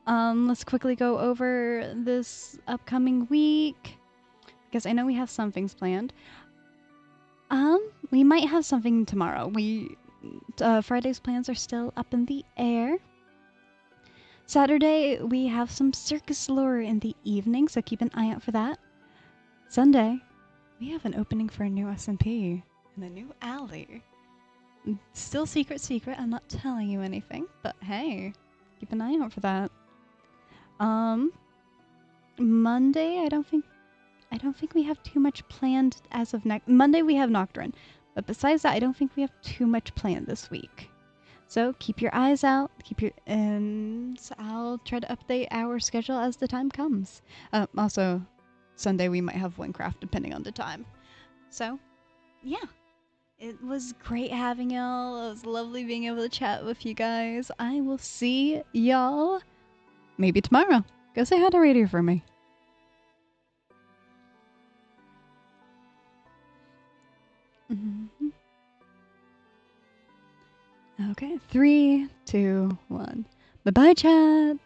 Let's quickly go over this upcoming week because I know we have some things planned. We might have something tomorrow. Friday's plans are still up in the air. Saturday, we have some circus lore in the evening, so keep an eye out for that. Sunday, we have an opening for a new SMP in a new alley. Still secret. I'm not telling you anything, but hey, keep an eye out for that. Monday, I don't think we have too much planned as of next. Monday we have Nocturin, but besides that, I don't think we have too much planned this week. So keep your eyes out. And I'll try to update our schedule as the time comes. Also, Sunday we might have Windcraft depending on the time. So, yeah. It was great having y'all. It was lovely being able to chat with you guys. I will see y'all maybe tomorrow. Go say hi to radio for me. Mm-hmm. Okay, 3, 2, 1. Bye-bye, chat.